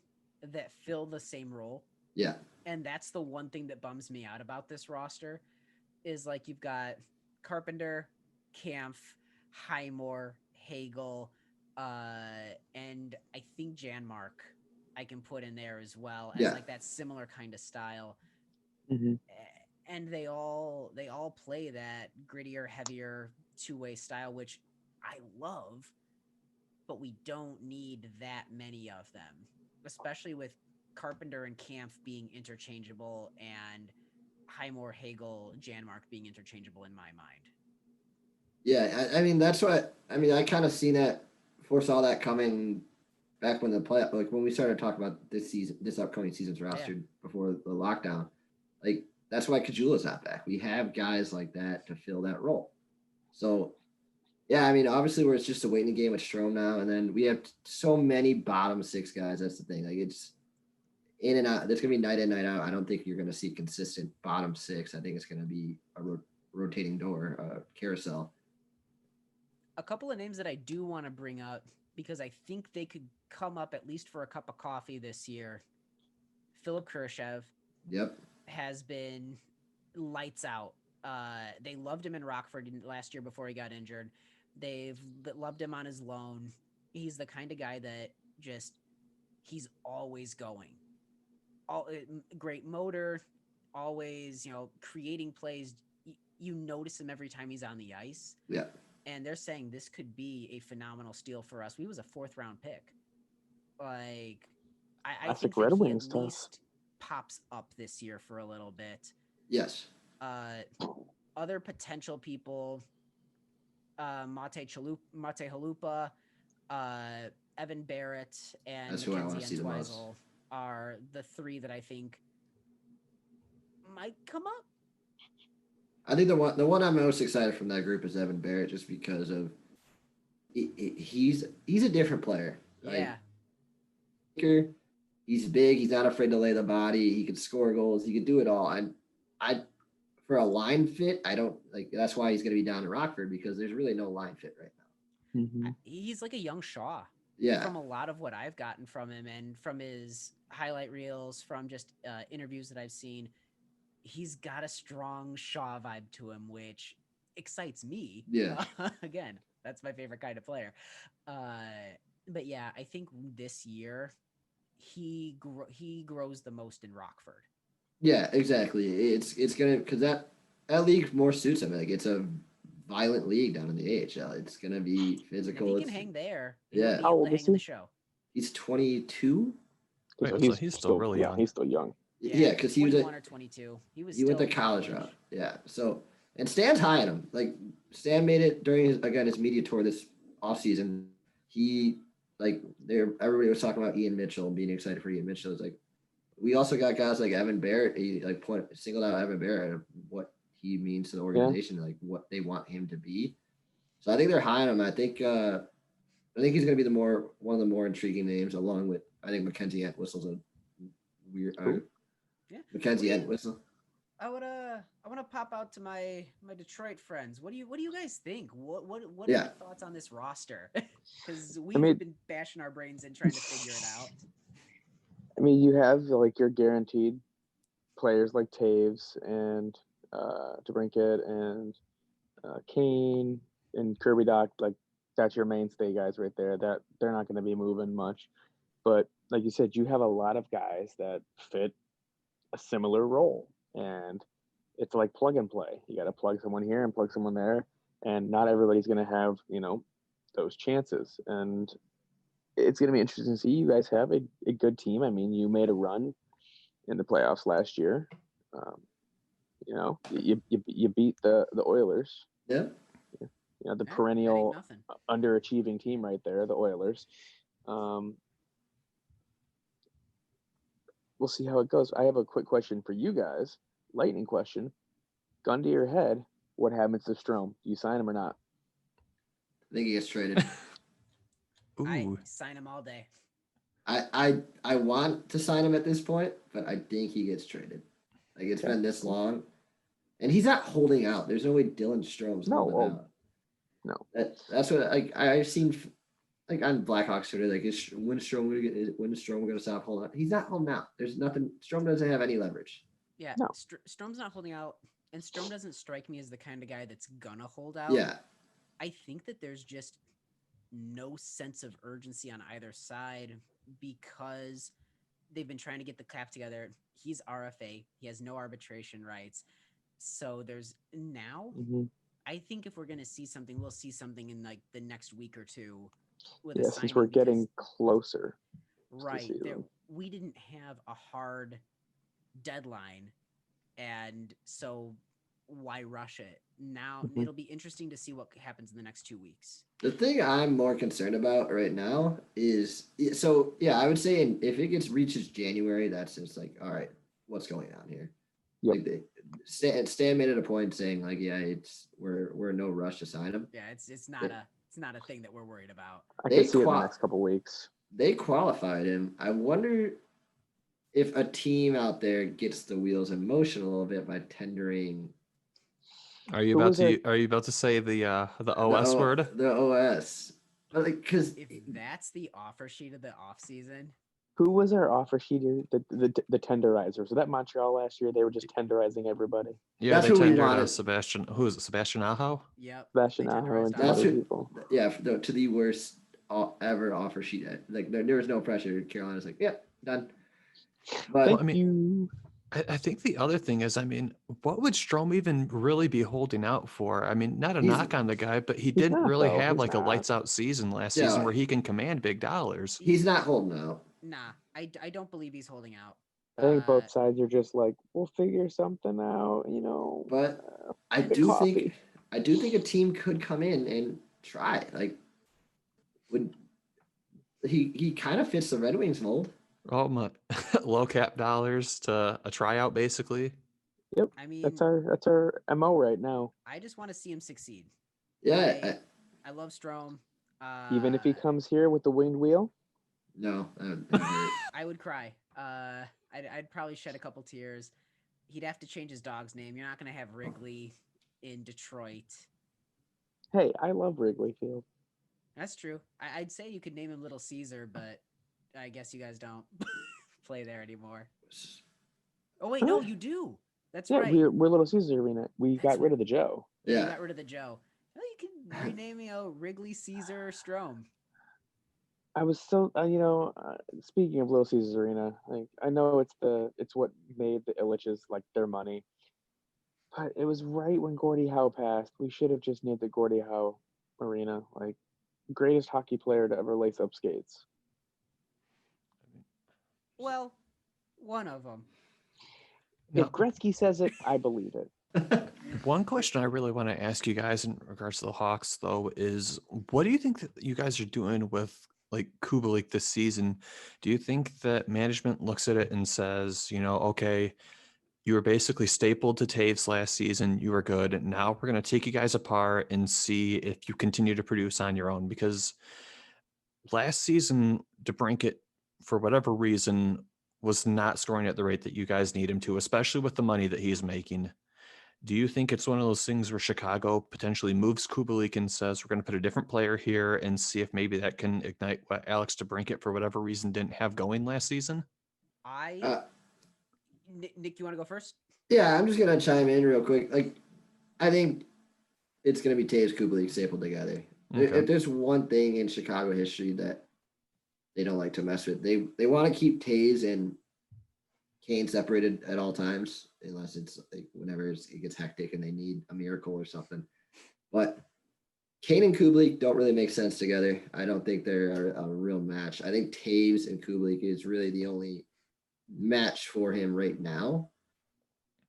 that fill the same role. Yeah. And that's the one thing that bums me out about this roster is like you've got Carpenter, Kampf, Highmore, Hagel, and I think Janmark I can put in there as well as like that similar kind of style. Mm-hmm. And they all play that grittier, heavier two-way style, which I love, but we don't need that many of them, especially with Carpenter and Kampf being interchangeable and Highmore, Hagel, Janmark being interchangeable in my mind. Yeah, I mean that's what I kind of seen that, foresaw that coming back when when we started talking about this upcoming season's roster before the lockdown. Like that's why Kajula's not back. We have guys like that to fill that role. So yeah, I mean obviously where it's just a waiting game with Strome now, and then we have so many bottom six guys. That's the thing. Like it's in and out. There's gonna be night in, night out. I don't think you're gonna see consistent bottom six. I think it's gonna be a rotating door, carousel. A couple of names that I do want to bring up because I think they could come up at least for a cup of coffee this year. Philip Khrushchev. Yep. Has been lights out. They loved him in Rockford last year before he got injured. They've loved him on his loan. He's the kind of guy that he's always going. Great motor, always, creating plays. You notice him every time he's on the ice. Yeah. And they're saying this could be a phenomenal steal for us. We was a 4th round pick. Like, I think Red that Wings at least pops up this year for a little bit. Yes. Other potential people, Mate Halupa, Evan Barrett, and Mackenzie Entwistle are the 3 that I think might come up. I think the one I'm most excited from that group is Evan Barrett, just because of he's a different player. Yeah. He's big. He's not afraid to lay the body. He can score goals. He can do it all. And for a line fit, I don't like. That's why he's going to be down in Rockford, because there's really no line fit right now. Mm-hmm. He's like a young Shaw. Yeah. From a lot of what I've gotten from him and from his highlight reels, from just interviews that I've seen, he's got a strong Shaw vibe to him, which excites me. Yeah. Again, that's my favorite kind of player. But yeah, I think this year he grows the most in Rockford. Yeah, exactly. It's gonna, because that league more suits him. Like it's a violent league down in the AHL. It's gonna be physical. And if he can hang there. Yeah. How old is he? The show. He's 22. Wait, so he's still really young. He's still young. Yeah, because he was 21 or 22. He went to college route. Yeah. So, and Stan's high on him. Like Stan made it during his media tour this offseason. He everybody was talking about Ian Mitchell and being excited for Ian Mitchell. It's like, we also got guys like Evan Barrett. He singled out Evan Barrett and what he means to the organization, like what they want him to be. So I think they're high on him. I think he's going to be one of the more intriguing names, along with, I think Mackenzie Entwistle's a weird. Mackenzie Entwistle. I want to pop out to my Detroit friends. What do you guys think? What are your thoughts on this roster? Because we've been bashing our brains and trying to figure it out. I mean, you have like your guaranteed players like Taves and DeBrincat and Kane and Kirby Doc. Like that's your mainstay guys right there. That they're not going to be moving much. But like you said, you have a lot of guys that fit a similar role, and it's like plug and play. You got to plug someone here and plug someone there, and not everybody's going to have those chances. And it's going to be interesting to see. You guys have a good team. I mean, you made a run in the playoffs last year. You beat the Oilers. Yeah. The perennial underachieving team right there, the Oilers. We'll see how it goes. I have a quick question for you guys. Lightning question. Gun to your head, what happens to Strome? Do you sign him or not? I think he gets traded. Ooh. I sign him all day. I want to sign him at this point, but I think he gets traded. Like it's been this long. And he's not holding out. There's no way Dylan Strome's holding out. No. That's what I've seen like on Blackhawks Twitter. Like, when is Strome going to stop holding out? He's not holding out. There's nothing. Strome doesn't have any leverage. Yeah, no. Strome's not holding out, and Strome doesn't strike me as the kind of guy that's gonna hold out. Yeah. I think that there's just no sense of urgency on either side because they've been trying to get the cap together. He's RFA. He has no arbitration rights. So there's now, I think if we're going to see something, we'll see something in like the next week or two. Since we're getting closer. Right. We didn't have a hard deadline. And so why rush it? Now it'll be interesting to see what happens in the next 2 weeks. The thing I'm more concerned about right now is, I would say if it reaches January, that's just like, all right, what's going on here? Yep. Like Stan made it a point saying like, we're in no rush to sign him. Yeah, it's not a thing that we're worried about. I can see it in the next couple weeks. They qualified him. I wonder if a team out there gets the wheels in motion a little bit by tendering. Are you about to say the OS word? The OS. But like, because if that's the offer sheet of the off season. Who was our offer sheet? The tenderizer. So that Montreal last year, they were just tenderizing everybody. Yeah, that's they tendered Sebastian. Who is it? Sebastian Aho? Yep. Sebastian Aho and other people. Yeah, to the worst ever offer sheet. Like there was no pressure. Carolina's like, yeah, done. But Thank you. I think the other thing is, I mean, what would Strome even really be holding out for? I mean, not a knock on the guy, but he didn't really have like a lights out season last season where he can command big dollars. He's not holding out. Nah, I don't believe he's holding out. I think both sides are just like, we'll figure something out, you know. But I do think a team could come in and try. Like, would he kind of fits the Red Wings mold? Oh my, low cap dollars to a tryout, basically. Yep. I mean, that's our MO right now. I just want to see him succeed. Yeah. I love Strome. Even if he comes here with the winged wheel. No, I would cry. I'd probably shed a couple tears. He'd have to change his dog's name. You're not going to have Wrigley in Detroit. Hey, I love Wrigley Field. That's true. I'd say you could name him Little Caesar, but I guess you guys don't play there anymore. Oh wait, no, you do. That's right. We're Little Caesar Arena. We got rid of the Joe. Yeah, you got rid of the Joe. Well, you can rename Wrigley Caesar Strome. I was so speaking of Little Caesars Arena, like I know it's what made the Illiches like their money, but it was right when Gordie Howe passed. We should have just named the Gordie Howe Arena, like greatest hockey player to ever lace up skates. Well, one of them. If Gretzky says it, I believe it. One question I really want to ask you guys in regards to the Hawks, though, is what do you think that you guys are doing with like Kubalik this season? Do you think that management looks at it and says, okay, you were basically stapled to Taves last season, you were good, and now we're going to take you guys apart and see if you continue to produce on your own? Because last season, DeBrincat, for whatever reason, was not scoring at the rate that you guys need him to, especially with the money that he's making. Do you think it's one of those things where Chicago potentially moves Kubalik and says, we're going to put a different player here and see if maybe that can ignite what Alex DeBrincat, for whatever reason, didn't have going last season? Nick, you want to go first? Yeah, I'm just going to chime in real quick. Like, I think it's going to be Taves, Kubalik stapled together. Okay. If there's one thing in Chicago history that they don't like to mess with, they want to keep Taves and Kane separated at all times, unless it's like whenever it gets hectic and they need a miracle or something. But Kane and Kubalik don't really make sense together. I don't think they're a real match. I think Taves and Kubalik is really the only match for him right now.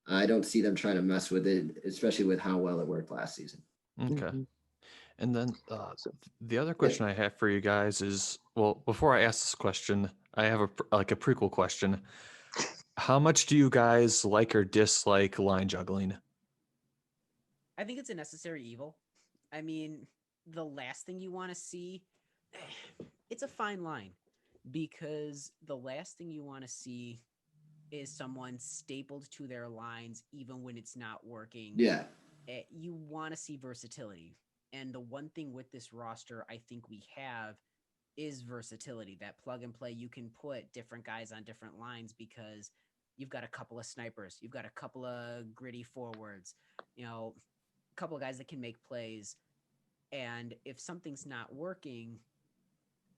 I don't see them trying to mess with it, especially with how well it worked last season. Okay. Mm-hmm. And then the other question I have for you guys is, well, before I ask this question, I have a prequel question. How much do you guys like or dislike line juggling? I think it's a necessary evil. I mean, the last thing you want to see, it's a fine line, because the last thing you want to see is someone stapled to their lines even when it's not working. Yeah. You want to see versatility. And the one thing with this roster I think we have is versatility. That plug and play, you can put different guys on different lines because you've got a couple of snipers, you've got a couple of gritty forwards, a couple of guys that can make plays. And if something's not working,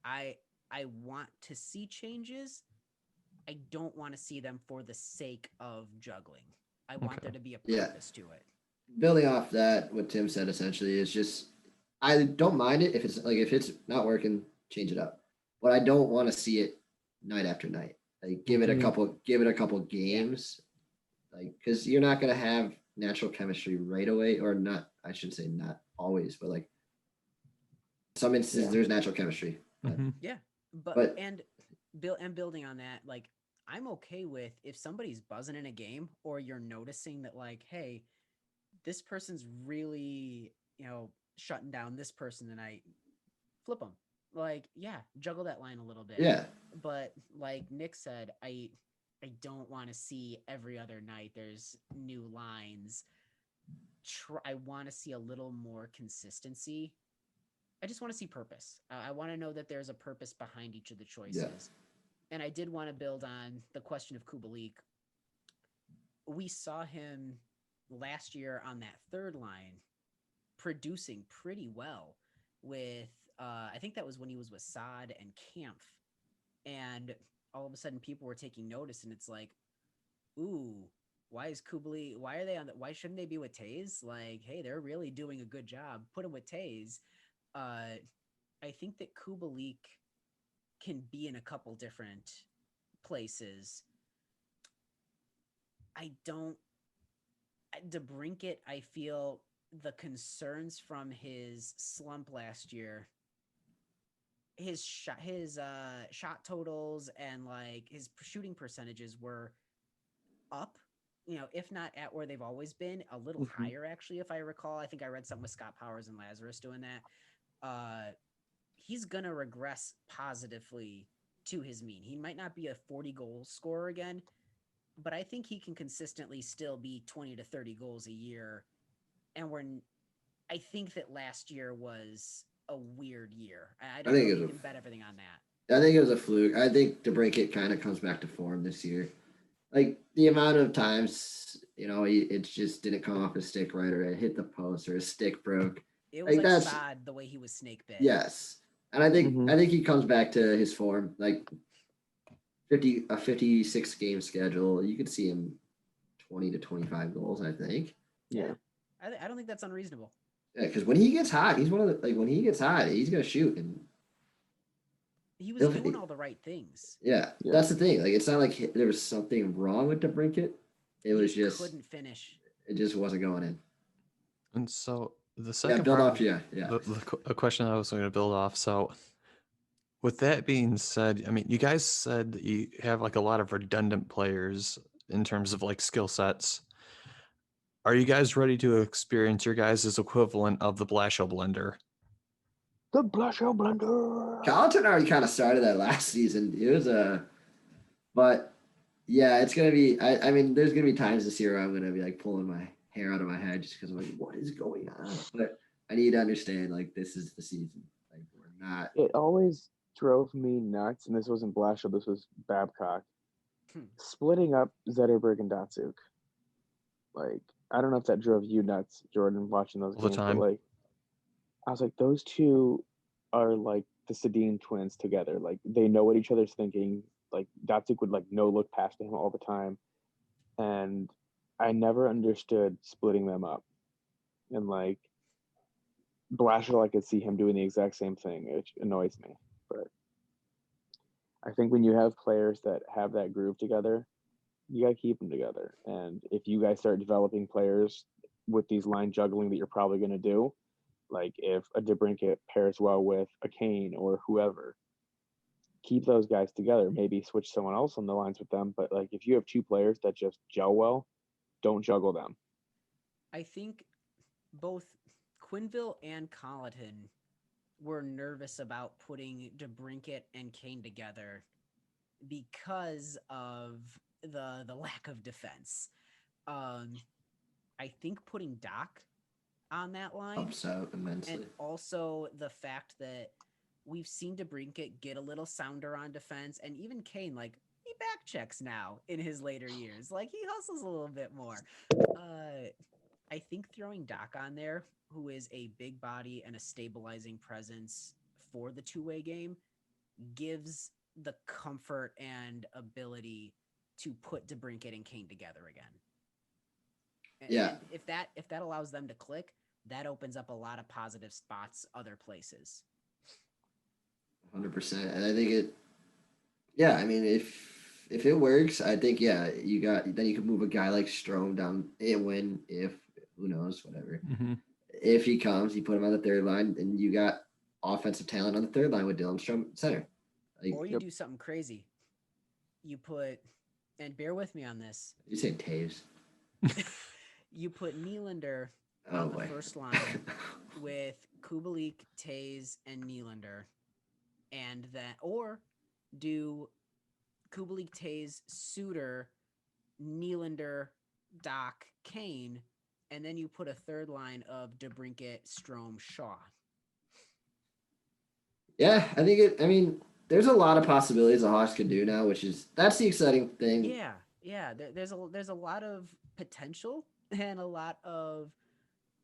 I want to see changes. I don't want to see them for the sake of juggling. I want there to be a purpose to it. Building off that, what Tim said essentially is just, I don't mind it if it's not working, change it up. But I don't want to see it night after night. Like give it a couple games, like because you're not gonna have natural chemistry right away, or not. I should say not always, but like some instances there's natural chemistry. But building on that, like I'm okay with if somebody's buzzing in a game, or you're noticing that like, hey, this person's really shutting down this person tonight, flip them. Like, juggle that line a little bit. Yeah. But like Nick said, I don't want to see every other night there's new lines. I want to see a little more consistency. I just want to see purpose. I want to know that there's a purpose behind each of the choices. Yeah. And I did want to build on the question of Kubalik. We saw him last year on that third line producing pretty well with I think that was when he was with Saad and Kampf, and all of a sudden people were taking notice, and it's like, ooh, why is Kubalik, why are they why shouldn't they be with Taze? Like, hey, they're really doing a good job, put him with Taze. I think that Kubalik can be in a couple different places. DeBrincat, I feel the concerns from his slump last year, his shot totals and like his shooting percentages were up, if not at where they've always been, a little higher actually, if I recall. I think I read something with Scott Powers and Lazarus doing that. He's gonna regress positively to his mean. He might not be a 40 goal scorer again, but I think he can consistently still be 20 to 30 goals a year. And I think that last year was a weird year. I don't know if you can bet everything on that. I think it was a fluke. I think DeBrincat kind of comes back to form this year. Like the amount of times, it just didn't come off his stick right, or it hit the post, or his stick broke. It was like sad the way he was snake bit. Yes. And I think he comes back to his form. Like 56 game schedule, you could see him 20 to 25 goals, I think. Yeah. I don't think that's unreasonable. Yeah, because when he gets hot, he's when he gets hot, he's gonna shoot, and he was doing all the right things. Yeah, that's the thing. Like, it's not like there was something wrong with DeBrincat. It was just couldn't finish. It just wasn't going in. And so the second build part, off, the question I was going to build off. So with that being said, I mean, you guys said that you have like a lot of redundant players in terms of like skill sets. Are you guys ready to experience your guys' equivalent of the Blashill blender? The Blashill blender. Colleton already kind of started that last season. It was but yeah, it's gonna be. I mean, there's gonna be times this year where I'm gonna be like pulling my hair out of my head just because I'm like, what is going on? But I need to understand, like, this is the season. Like, we're not. It always drove me nuts, and this wasn't Blashill. This was Babcock. Splitting up Zetterberg and Datsuk. Like, I don't know if that drove you nuts, Jordan, watching those games. But like, I was like, those two are like the Sedin twins together. Like, they know what each other's thinking. Like, Datsuk would like no look past him all the time, and I never understood splitting them up. And like, Blashill, I could see him doing the exact same thing, which annoys me. But I think when you have players that have that groove together, you got to keep them together. And if you guys start developing players with these line juggling that you're probably going to do, like if a DeBrincat pairs well with a Kane or whoever, keep those guys together. Maybe switch someone else on the lines with them. But like, if you have two players that just gel well, don't juggle them. I think both Quenneville and Colleton were nervous about putting DeBrincat and Kane together because of the lack of defense. I think putting Doc on that line helps out immensely. And also the fact that we've seen DeBrincat get a little sounder on defense, and even Kane, like, he back checks now in his later years. Like, he hustles a little bit more. I think throwing Doc on there, who is a big body and a stabilizing presence for the two-way game, gives the comfort and ability to put DeBrincat and Kane together again. Yeah. And if that allows them to click, that opens up a lot of positive spots other places. 100%. And I think I mean, if it works, I think, then you can move a guy like Strome down and win who knows, whatever. Mm-hmm. If he comes, you put him on the third line, and you got offensive talent on the third line with Dylan Strome center. Or you do something crazy. You put, and bear with me on this. You say Taves. You put Nylander on the first line with Kubalik, Taves, and Nylander. And then, or do Kubalik, Taves, Suter, Nylander, Doc, Kane, and then you put a third line of DeBrincat, Strome, Shaw. Yeah, I think there's a lot of possibilities the Hawks can do now, that's the exciting thing. Yeah. There's a lot of potential and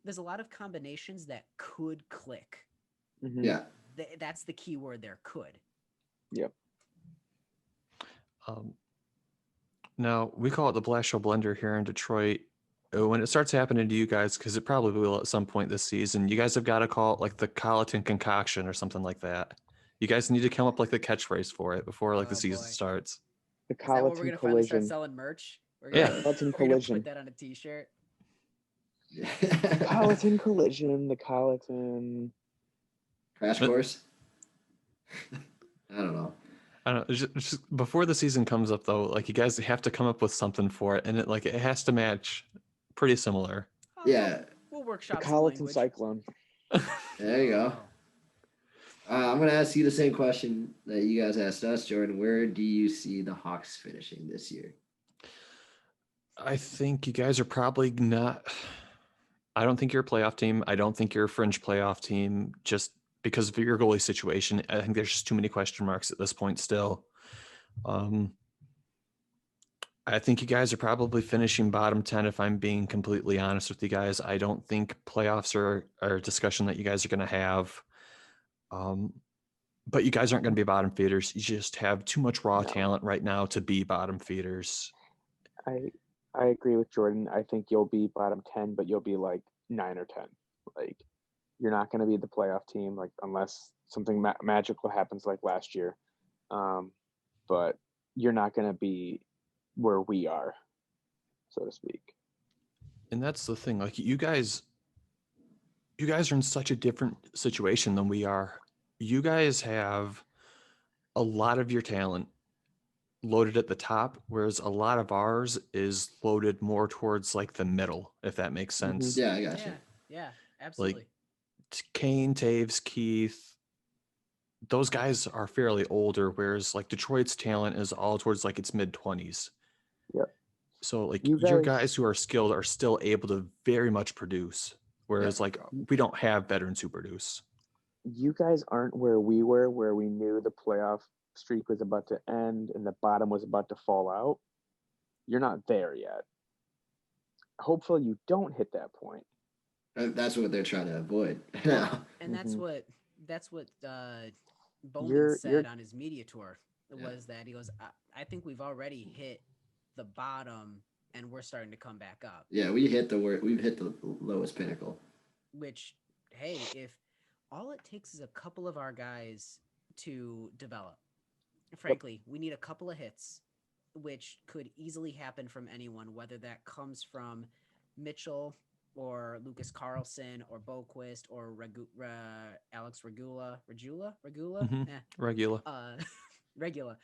there's a lot of combinations that could click. Mm-hmm. Yeah. That's the key word there, could. Yep. Now, we call it the Blast Show Blender here in Detroit. When it starts happening to you guys, because it probably will at some point this season, you guys have got to call it like the Colleton concoction or something like that. You guys need to come up like the catchphrase for it before the season starts. The Colleton collision. Is that what we're gonna finally start selling merch? Colleton collision. Put that on a T-shirt. Colleton collision. The Colleton crash course. I don't know. Just before the season comes up though, like you guys have to come up with something for it, and it has to match pretty similar. Yeah. We'll workshop the Colleton Cyclone. There you go. I'm going to ask you the same question that you guys asked us, Jordan. Where do you see the Hawks finishing this year? I think you guys are probably not. I don't think you're a playoff team. I don't think you're a fringe playoff team just because of your goalie situation. I think there's just too many question marks at this point still. I think you guys are probably finishing bottom 10 if I'm being completely honest with you guys. I don't think playoffs are a discussion that you guys are going to have. But you guys aren't going to be bottom feeders. You just have too much raw talent right now to be bottom feeders. I agree with Jordan. I think you'll be bottom 10, but you'll be like 9 or 10. Like, you're not going to be the playoff team, like, unless something magical happens like last year. But you're not going to be where we are, so to speak. And that's the thing. Like, you guys are in such a different situation than we are. You guys have a lot of your talent loaded at the top, whereas a lot of ours is loaded more towards like the middle, if that makes sense. Yeah, I got you. Yeah, absolutely. Like Kane, Taves, Keith, those guys are fairly older, whereas like Detroit's talent is all towards like its mid-20s. Yep. So like your guys who are skilled are still able to very much produce, whereas like we don't have veterans who produce. You guys aren't where we were, where we knew the playoff streak was about to end and the bottom was about to fall out. You're not there yet. Hopefully you don't hit that point. That's what they're trying to avoid. And that's what Bowman said on his media tour was that he goes, I think we've already hit the bottom and we're starting to come back up. Yeah, we've hit the lowest pinnacle. Which, hey, if all it takes is a couple of our guys to develop. Frankly, we need a couple of hits, which could easily happen from anyone, whether that comes from Mitchell or Lucas Carlson or Boquist or Alex Regula. Mm-hmm. Regula.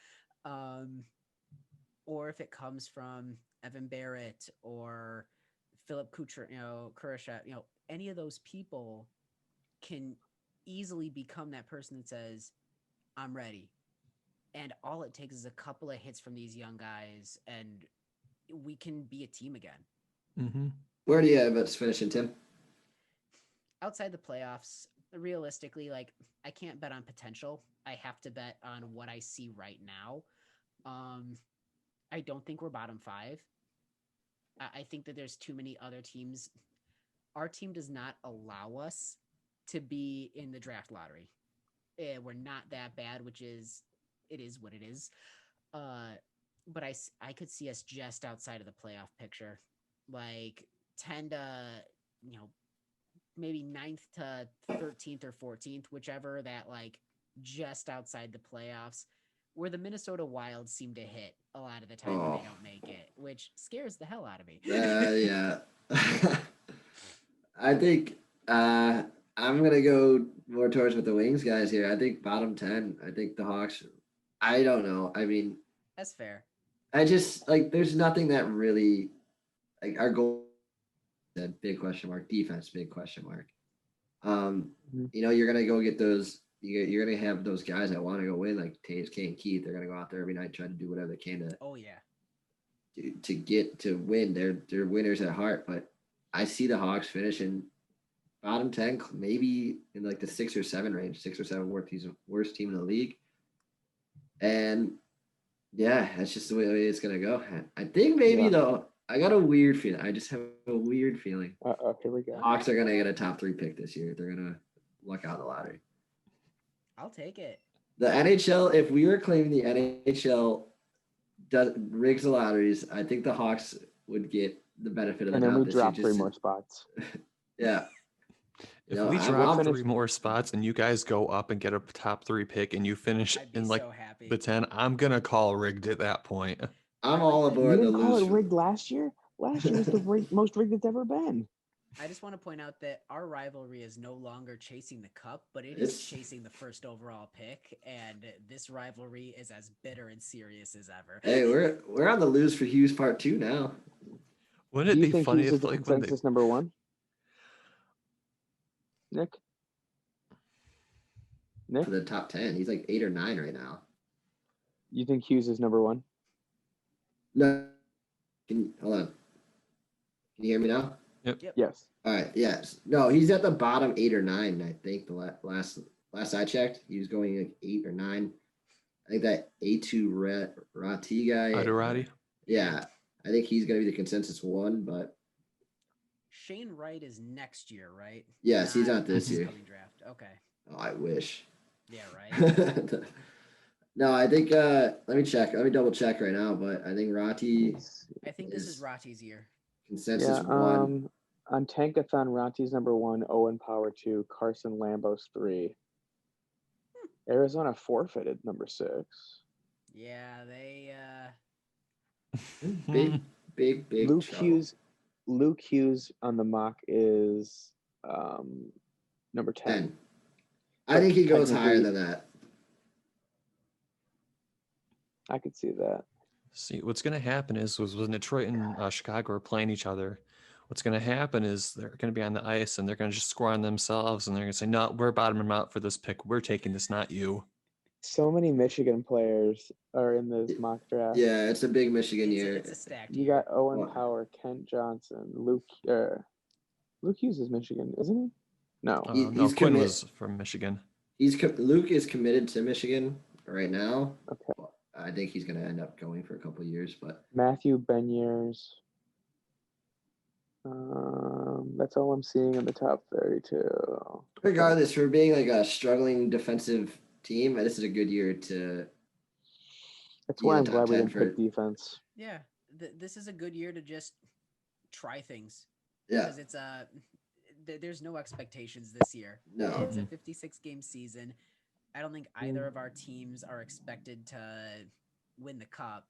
Or if it comes from Evan Barrett or Philip Kurashev, any of those people can easily become that person that says, I'm ready. And all it takes is a couple of hits from these young guys, and we can be a team again. Mm-hmm. Where do you have us finishing, Tim? Outside the playoffs, realistically, like, I can't bet on potential. I have to bet on what I see right now. I don't think we're bottom 5. I think that there's too many other teams. Our team does not allow us to be in the draft lottery. We're not that bad, it is what it is. But I could see us just outside of the playoff picture, like 10 to, maybe 9th to 13th or 14th, whichever, that like just outside the playoffs, where the Minnesota Wild seem to hit a lot of the time when they don't make it, which scares the hell out of me. Yeah. I think I'm going to go more towards with the Wings guys here. I think bottom 10. I think the Hawks, I don't know. I mean, that's fair. I just, like, there's nothing that really, like, our goal, that big question mark, defense, big question mark. You're going to go get those, you're going to have those guys that want to go win, like Taves, Kane, Keith. They're going to go out there every night, try to do whatever they can to get to win. They're winners at heart, but I see the Hawks finishing bottom 10, maybe in like the 6 or 7 range, 6 or 7 worst team in the league. And yeah, that's just the way it's going to go. I think maybe though, I got a weird feeling. I just have a weird feeling. Here we go. Hawks are going to get a top 3 pick this year. They're going to luck out the lottery. I'll take it. The NHL, if we were claiming the NHL rigs the lotteries, I think the Hawks would get the benefit of the doubt. And then we drop 3 more spots. Yeah. If we drop 3 more spots and you guys go up and get a top 3 pick and you finish in like the 10, I'm gonna call rigged at that point. I'm all aboard. You didn't call it rigged last year. Last year was the most rigged it's ever been. I just want to point out that our rivalry is no longer chasing the cup, but it's chasing the first overall pick, and this rivalry is as bitter and serious as ever. Hey, we're on the lose for Hughes part 2 now. Wouldn't it be funny if like consensus number 1? Nick? For the top 10, he's like 8 or 9 right now. You think Hughes is number 1? No. Hold on. Can you hear me now? Yep. Yes. All right. Yes. No, he's at the bottom 8 or 9. I think the last I checked, he was going like 8 or 9. I think that A2 Rati guy. Adirati? Yeah, I think he's going to be the consensus 1. But Shane Wright is next year, right? Yes, he's not this year. Draft. Okay. Oh, I wish. Yeah. Right. No, I think. Let me check. Let me double check right now. But I think Rati. I think this is Rati's year. Consensus 1. On Tankathon, Rati's number 1, Owen Power 2, Carson Lambos 3. Arizona forfeited number 6. Yeah, they big Luke trouble. Hughes on the mock is number 10. I think he goes higher than that. I could see that. See, what's going to happen is when Detroit and Chicago are playing each other, what's going to happen is they're going to be on the ice and they're going to just score on themselves and they're going to say, no, we're bottoming them out for this pick. We're taking this, not you. So many Michigan players are in this mock draft. Yeah, it's a big Michigan year. It's a stacked You got Owen Power, Kent Johnson, Luke Hughes is Michigan, isn't he? No. No, Quinn was from Michigan. Luke is committed to Michigan right now. Okay. I think he's going to end up going for a couple of years, but Matthew Beniers. That's all I'm seeing in the top 32. Regardless, for being like a struggling defensive team, this is a good year to. That's why I'm glad we didn't pick defense. Yeah, this is a good year to just try things. Yeah, because it's there's no expectations this year. No, it's a 56-game season. I don't think either of our teams are expected to win the cup.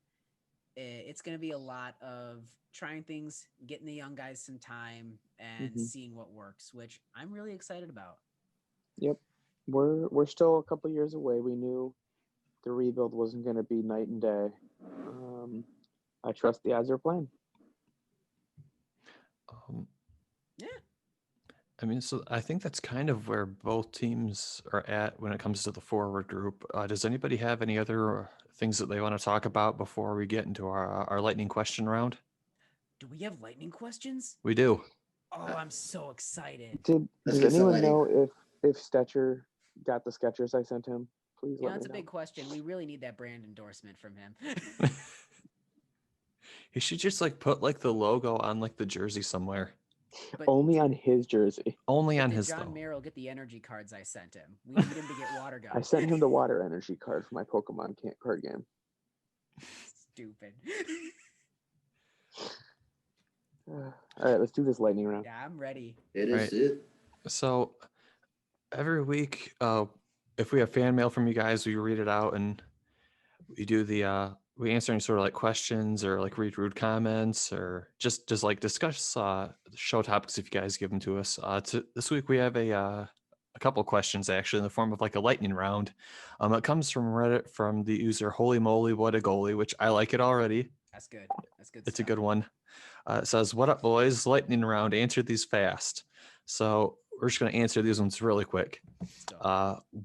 It's going to be a lot of trying things, getting the young guys some time, and seeing what works, which I'm really excited about. Yep. We're still a couple years away. We knew the rebuild wasn't going to be night and day. I trust the odds are playing. Yeah. I mean, so I think that's kind of where both teams are at when it comes to the forward group. Does anybody have any other things that they want to talk about before we get into our lightning question round? Do we have lightning questions? We do. Oh, I'm so excited. Did anyone know if Stetcher got the Skechers I sent him? Please let me know. That's a big question. We really need that brand endorsement from him. He should just like put like the logo on like the jersey somewhere. But only on his jersey. Only on his. John Merrill get the energy cards I sent him. We need him to get water guns. I sent him the water energy card for my Pokemon card game. Stupid. All right, let's do this lightning round. Yeah, I'm ready. It is it. So every week, if we have fan mail from you guys, we read it out and we do we answer any sort of like questions or like read rude comments or just like discuss show topics if you guys give them to us. This week we have a couple questions actually in the form of like a lightning round. It comes from Reddit from the user Holy Moly What a Goalie, which I like it already. That's good. That's good. It's a good one. It says, "What up, boys? Lightning round. Answer these fast." So we're just going to answer these ones really quick.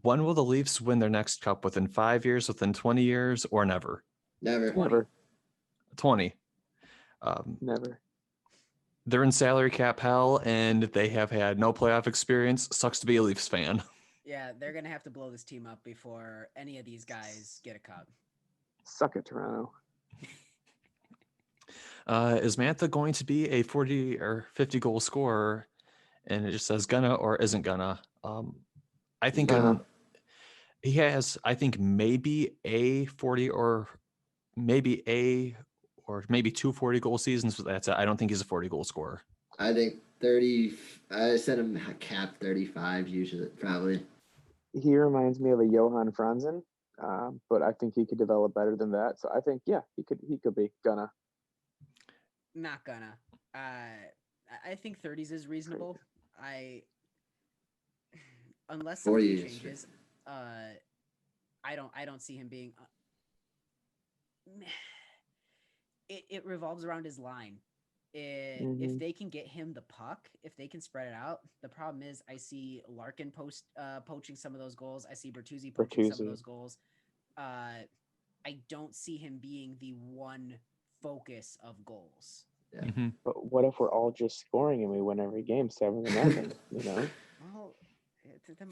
When will the Leafs win their next cup? Within 5 years, within 20 years, or never? Never. 20. Never. They're in salary cap hell, and they have had no playoff experience. Sucks to be a Leafs fan. Yeah, they're going to have to blow this team up before any of these guys get a cup. Suck it, Toronto. Is Mantha going to be a 40 or 50 goal scorer? And it just says gonna or isn't gonna. I think he has, I think maybe a 40 or maybe two 40 goal seasons, but that's it. I don't think he's a 40 goal scorer. I think 30. I said him cap 35 usually, probably. He reminds me of a Johan Franzen, but I think he could develop better than that. So I think, yeah, he could be gonna. Not gonna. I think 30s is reasonable. Unless something changes, I don't see him being. It revolves around his line. If they can get him the puck, if they can spread it out, the problem is I see Larkin poaching some of those goals. I see Bertuzzi poaching some of those goals. I don't see him being the one focus of goals. Yeah. Mm-hmm. But what if we're all just scoring and we win every game 7-0? You know. Well,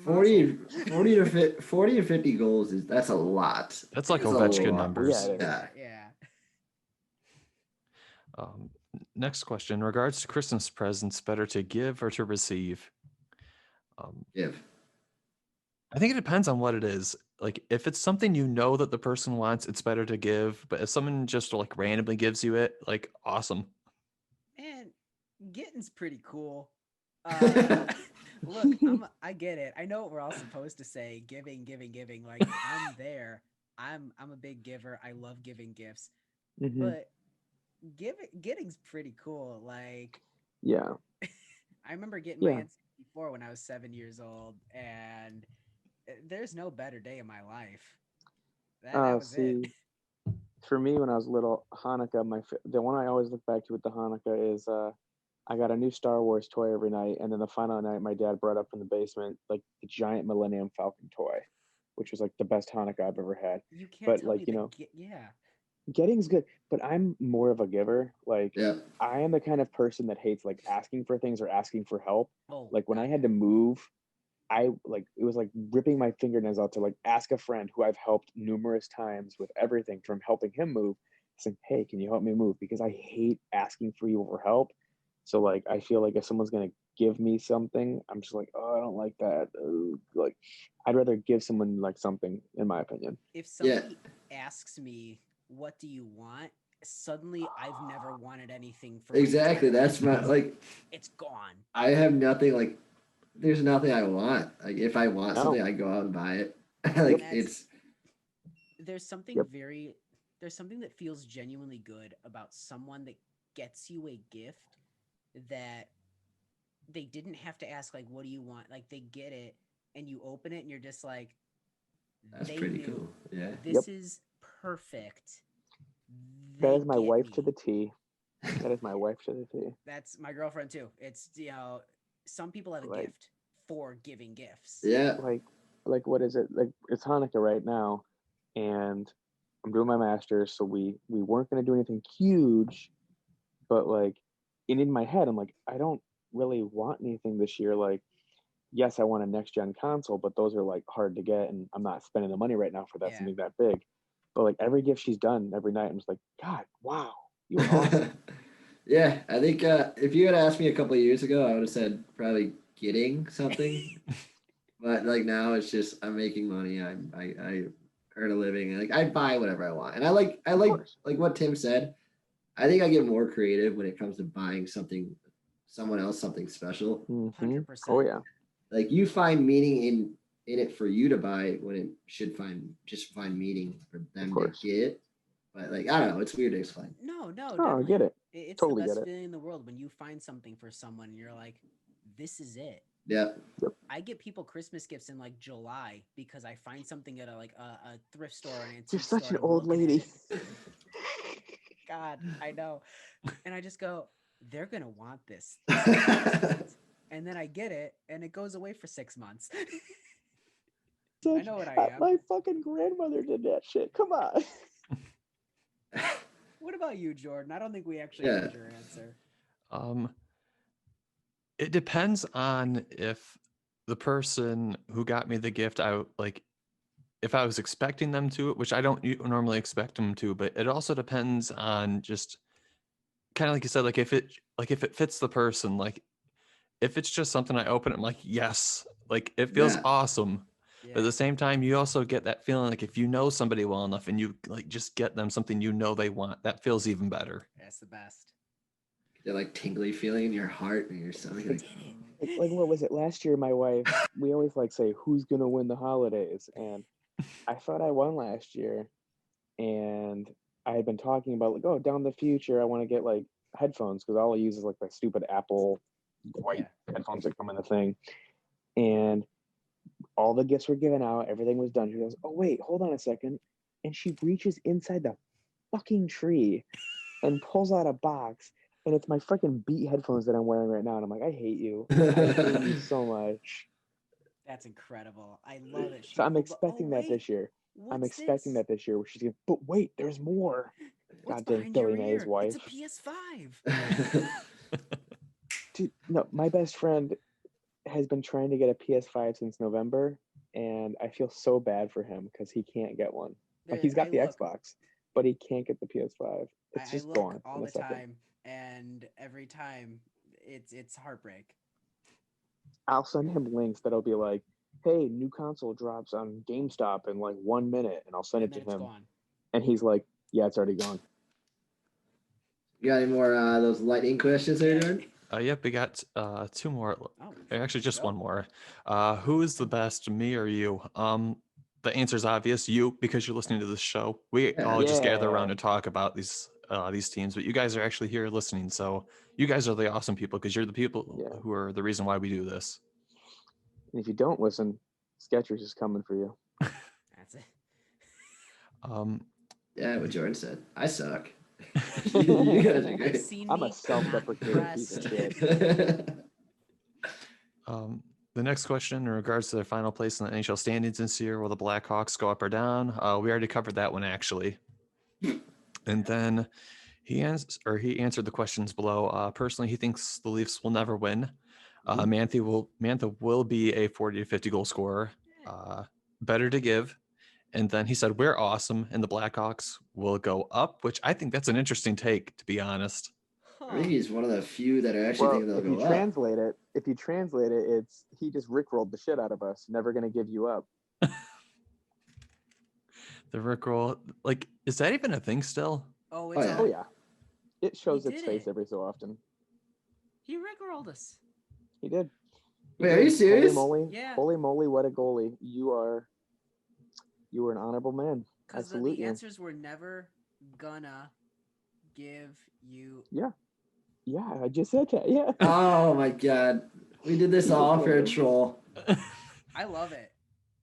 40 or 50 goals that's a lot. That's like Ovechkin numbers. Yeah. Next question. In regards to Christmas presents, better to give or to receive? Give. I think it depends on what it is. Like if it's something you know that the person wants, it's better to give. But if someone just like randomly gives you it, like awesome. Man, getting's pretty cool. Look, I get it. I know what we're all supposed to say. Giving. Like I'm there. I'm a big giver. I love giving gifts. But getting's pretty cool. Like, yeah. I remember getting my N64 when I was 7 years old, and there's no better day in my life. That was it. For me, when I was little, Hanukkah, the one I always look back to with the Hanukkah is I got a new Star Wars toy every night, and then the final night, my dad brought up from the basement like the giant Millennium Falcon toy, which was like the best Hanukkah I've ever had. You can't tell me getting's good, but I'm more of a giver. Like, I am the kind of person that hates like asking for things or asking for help. Like when I had to move, it was like ripping my fingernails out to like ask a friend who I've helped numerous times with everything from helping him move, saying, "Hey, can you help me move?" Because I hate asking for you for help. So like, I feel like if someone's gonna give me something, I'm just like, oh, I don't like that. Like, I'd rather give someone like something, in my opinion. If somebody asks me, "What do you want?" Suddenly, I've never wanted anything for exactly. That's my like. It's gone. I have nothing like. There's nothing I want. Like if I want something, I go out and buy it. Like There's something there's something that feels genuinely good about someone that gets you a gift that they didn't have to ask, like, what do you want? Like, they get it and you open it and you're just like, that's pretty cool. Yeah. This is perfect. That is my wife to the T. That is my wife to the T. That's my girlfriend too. It's, some people have a Like- gift for giving gifts. Yeah. Like what is it? Like it's Hanukkah right now, and I'm doing my master's, so we weren't gonna do anything huge, but like, and in my head, I'm like, I don't really want anything this year. Like, yes, I want a next gen console, but those are like hard to get, and I'm not spending the money right now for that Yeah. something that big. But like every gift she's done every night, I'm just like, God, wow, you were awesome. Yeah, I think if you had asked me a couple of years ago, I would have said probably getting something. But like now, it's just I'm making money. I earn a living. Like I buy whatever I want, and I like course. like what Tim said. I think I get more creative when it comes to buying someone else something special. 100%. Oh yeah, Like you find meaning in it for you to buy when it should find meaning for them to course. get. But like I don't know, it's weird to explain. No, Oh, I definitely. get it. It's Totally the best get it. feeling in the world when you find something for someone and you're like, this is it. Yeah. I get people Christmas gifts in like July because I find something at a thrift store or an antique You're such store an and I'm old looking at lady. it. God, I know. And I just go, they're gonna want this. And then I get it and it goes away for 6 months. I know what I am. My fucking grandmother did that shit. Come on. What about you, Jordan? I don't think we actually Yeah. heard your answer. It depends on if the person who got me the gift, if I was expecting them to, which I don't normally expect them to, but it also depends on just kind of like you said, like if it fits the person, like if it's just something I open, I'm like, yes, like it feels Yeah. awesome. Yeah. But at the same time, you also get that feeling like if you know somebody well enough and you like just get them something you know they want, that feels even better. That's the best. That like tingly feeling in your heart and your stomach. Like what was it last year? My wife, we always like say who's gonna win the holidays, and I thought I won last year, and I had been talking about like, oh, down the future, I want to get like headphones because all I use is like my stupid Apple white headphones that come in the thing, and all the gifts were given out, everything was done. She goes, oh wait, hold on a second, and she reaches inside the fucking tree and pulls out a box. And it's my freaking Beat headphones that I'm wearing right now. And I'm like, I hate you. I hate you so much. That's incredible. I love it. She So I'm pulled the- expecting that this year. I'm what's expecting this? that this year where she's going, but wait, there's more. What's Goddamn behind Billy your May's ear? wife. It's a PS5. Dude, no, my best friend has been trying to get a PS5 since November. And I feel so bad for him because he can't get one. Like he's got the Xbox, but he can't get the PS5. It's just look gone all in a the second. time, and every time it's heartbreak. I'll send him links that'll be like, hey, new console drops on GameStop in like 1 minute, and I'll send And it then to it's him. gone. And he's like, yeah, it's already gone. You got any more those lightning questions there, Jordan? Yep, we got two more. Oh, Actually, just go. one more. Who is the best, me or you? The answer is obvious, you, because you're listening to this show. We Yeah. all just gather Yeah. around and talk about these teams, but you guys are actually here listening. So you guys are the awesome people because you're the people Yeah. who are the reason why we do this. And if you don't listen, Skechers is coming for you. That's it. Yeah, what Jordan said. I suck. You guys are I've great. seen I'm me a self-deprecating not piece of pressed. shit. The next question in regards to their final place in the NHL standings this year, will the Blackhawks go up or down? We already covered that one actually. And then he answered the questions below. Personally, he thinks the Leafs will never win. Mantha will be a 40 to 50 goal scorer. Better to give. And then he said, we're awesome. And the Blackhawks will go up, which I think that's an interesting take, to be honest. I think he's one of the few that are actually Well, thinking if they'll you go up. translate it, it's he just rickrolled the shit out of us. Never gonna give you up. The Rickroll, like, is that even a thing still? Oh, it's yeah. Oh yeah, it shows He its did face it. every so often. He rickrolled us. He did. He Wait, are you did. serious? Holy moly! Yeah. Holy moly! What a goalie! You were an honorable man. Because Absolutely. the answers were never gonna give you. Yeah, I just said that. Yeah. Oh my god. We did this all for a troll. I love it.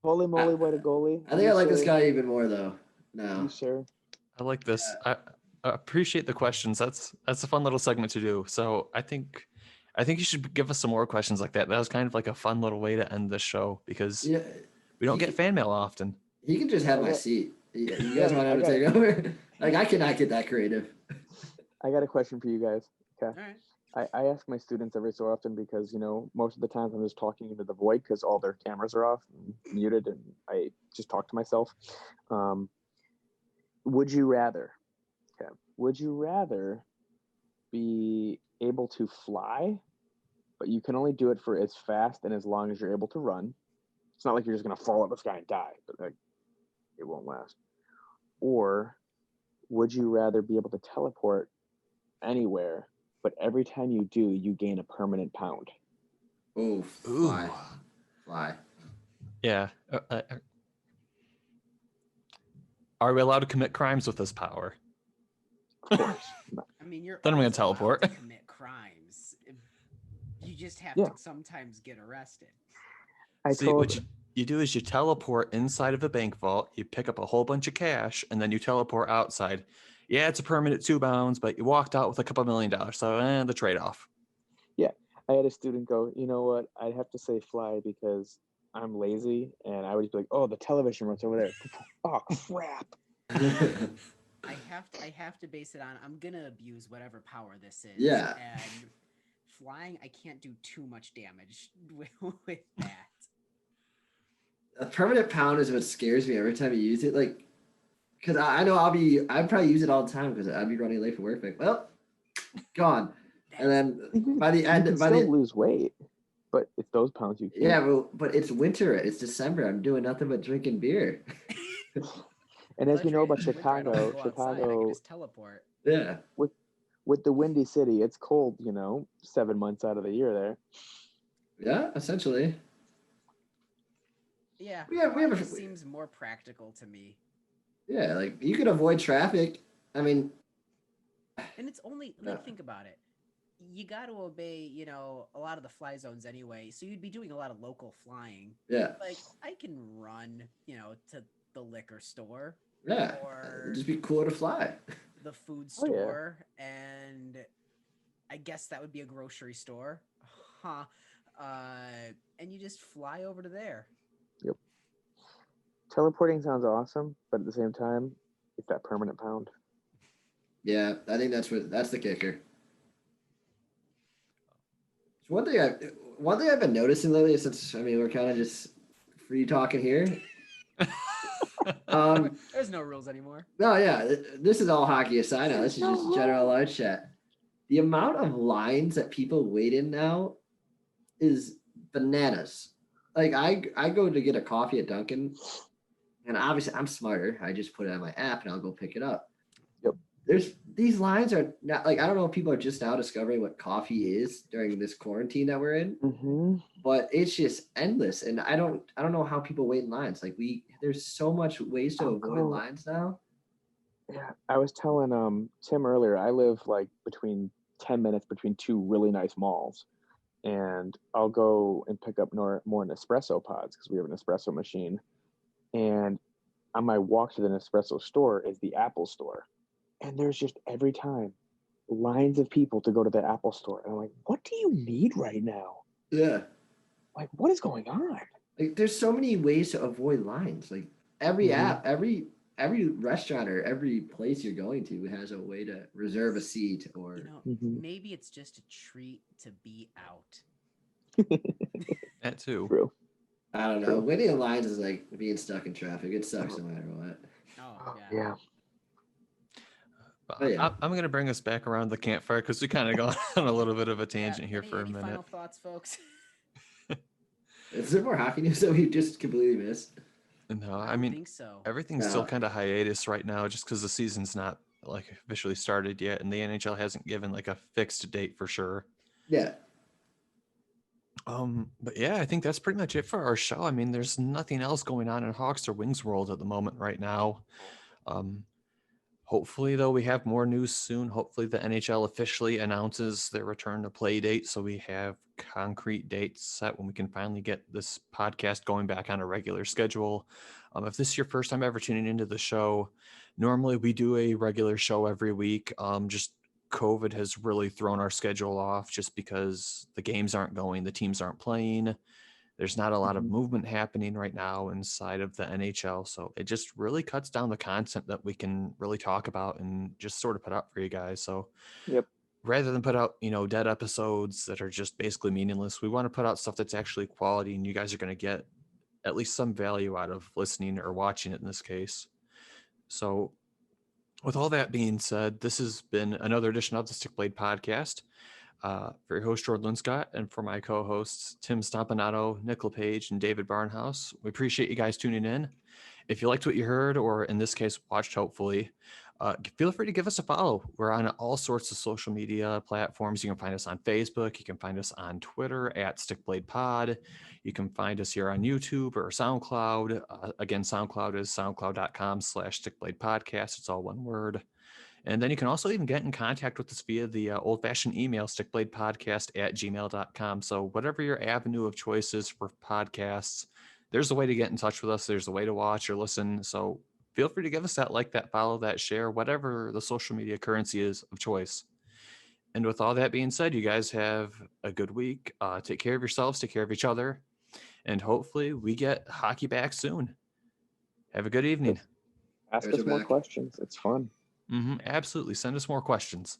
Holy moly! What a goalie! I think I like this guy even more though. You No. sir. I like this. I appreciate the questions. That's a fun little segment to do. So I think I think you should give us some more questions like that. That was kind of like a fun little way to end the show because we don't get fan mail often. He can just have my seat. You guys want him to take over? Like, I cannot get that creative. I got a question for you guys. Okay. All right. I ask my students every so often because, most of the times I'm just talking into the void because all their cameras are off and muted and I just talk to myself. Would you rather be able to fly, but you can only do it for as fast and as long as you're able to run? It's not like you're just going to fall out of the sky and die, but it won't last. Or would you rather be able to teleport anywhere, but every time you do, you gain a permanent pound? Oh, fly. Yeah. Are we allowed to commit crimes with this power? Of course. I mean, you're then I'm going to teleport. Commit crimes. You just have to sometimes get arrested. What you do is you teleport inside of a bank vault, you pick up a whole bunch of cash, and then you teleport outside. Yeah, it's a permanent 2 bounds, but you walked out with a couple $1 million. So the trade-off. Yeah. I had a student go, you know what? I'd have to say fly because I'm lazy. And I would just be like, oh, the television remote's over there. Oh, crap. I have to base it on, I'm going to abuse whatever power this is. Yeah. And flying, I can't do too much damage with that. A permanent pound is what scares me every time you use it. Like, because I know I'd probably use it all the time because I'd be running late for work. Like, well, gone. And then by the end, you can still lose weight, but it's those pounds you keep. Yeah, but it's winter. It's December. I'm doing nothing but drinking beer. And as we know about Chicago, I can just teleport. Yeah. With the Windy City, it's cold, 7 months out of the year there. Yeah, essentially. Yeah, it seems more practical to me. Yeah, like you could avoid traffic. I mean, and it's only think about it. You got to obey, a lot of the fly zones anyway. So you'd be doing a lot of local flying. Yeah. Like I can run, to the liquor store. Yeah. Or it'd just be cooler to fly. The food store, and I guess that would be a grocery store. Huh. And you just fly over to there. Yep. Teleporting sounds awesome, but at the same time, it's that permanent pound. Yeah, I think that's the kicker. So one thing I've been noticing lately, since we're kind of just free talking here. There's no rules anymore. No, yeah, this is all hockey aside now. This is just general large chat. The amount of lines that people wait in now is bananas. Like I go to get a coffee at Dunkin', and obviously I'm smarter. I just put it on my app and I'll go pick it up. Yep. These lines are not like, I don't know if people are just now discovering what coffee is during this quarantine that we're in, but it's just endless. And I don't know how people wait in lines. Like there's so much ways to avoid lines now. Yeah. I was telling Tim earlier, I live like between 10 minutes between two really nice malls. And I'll go and pick up more Nespresso pods because we have an espresso machine. And on my walk to the Nespresso store is the Apple store. And there's just every time lines of people to go to the Apple store. And I'm like, what do you need right now? Yeah. Like, what is going on? Like, there's so many ways to avoid lines. Like every app, every restaurant or every place you're going to has a way to reserve a seat or maybe it's just a treat to be out. That too. True. I don't know. Waiting in lines is like being stuck in traffic. It sucks no matter what. Oh yeah. I'm going to bring us back around the campfire because we kind of gone on a little bit of a tangent here for a minute. Final thoughts, folks? Is there more hockey news that we just completely missed? No, I think so. Everything's still kind of hiatus right now just because the season's not like officially started yet, and the NHL hasn't given like a fixed date for sure. Yeah. But yeah, I think that's pretty much it for our show. I mean, there's nothing else going on in Hawks or Wings world at the moment right now. Hopefully, though, we have more news soon. Hopefully, the NHL officially announces their return to play date, so we have concrete dates set when we can finally get this podcast going back on a regular schedule. If this is your first time ever tuning into the show, normally we do a regular show every week. Just COVID has really thrown our schedule off just because the games aren't going, the teams aren't playing. There's not a lot of movement happening right now inside of the NHL. So it just really cuts down the content that we can really talk about and just sort of put out for you guys. So rather than put out, dead episodes that are just basically meaningless, we want to put out stuff that's actually quality, and you guys are going to get at least some value out of listening or watching it in this case. So with all that being said, this has been another edition of the Stick Blade Podcast. For your host, Jordan Linscott, and for my co-hosts, Tim Stompanato, Nick LePage, and David Barnhouse. We appreciate you guys tuning in. If you liked what you heard, or in this case, watched, hopefully, feel free to give us a follow. We're on all sorts of social media platforms. You can find us on Facebook. You can find us on Twitter at StickBladePod. You can find us here on YouTube or SoundCloud. Again, SoundCloud is soundcloud.com/StickBladePodcast. It's all one word. And then you can also even get in contact with us via the old-fashioned email, stickbladepodcast@gmail.com. So whatever your avenue of choice is for podcasts, there's a way to get in touch with us. There's a way to watch or listen. So feel free to give us that like, that follow, that share, whatever the social media currency is of choice. And with all that being said, you guys have a good week. Take care of yourselves, take care of each other, and hopefully we get hockey back soon. Have a good evening. Ask us more questions. It's fun. Absolutely. Send us more questions.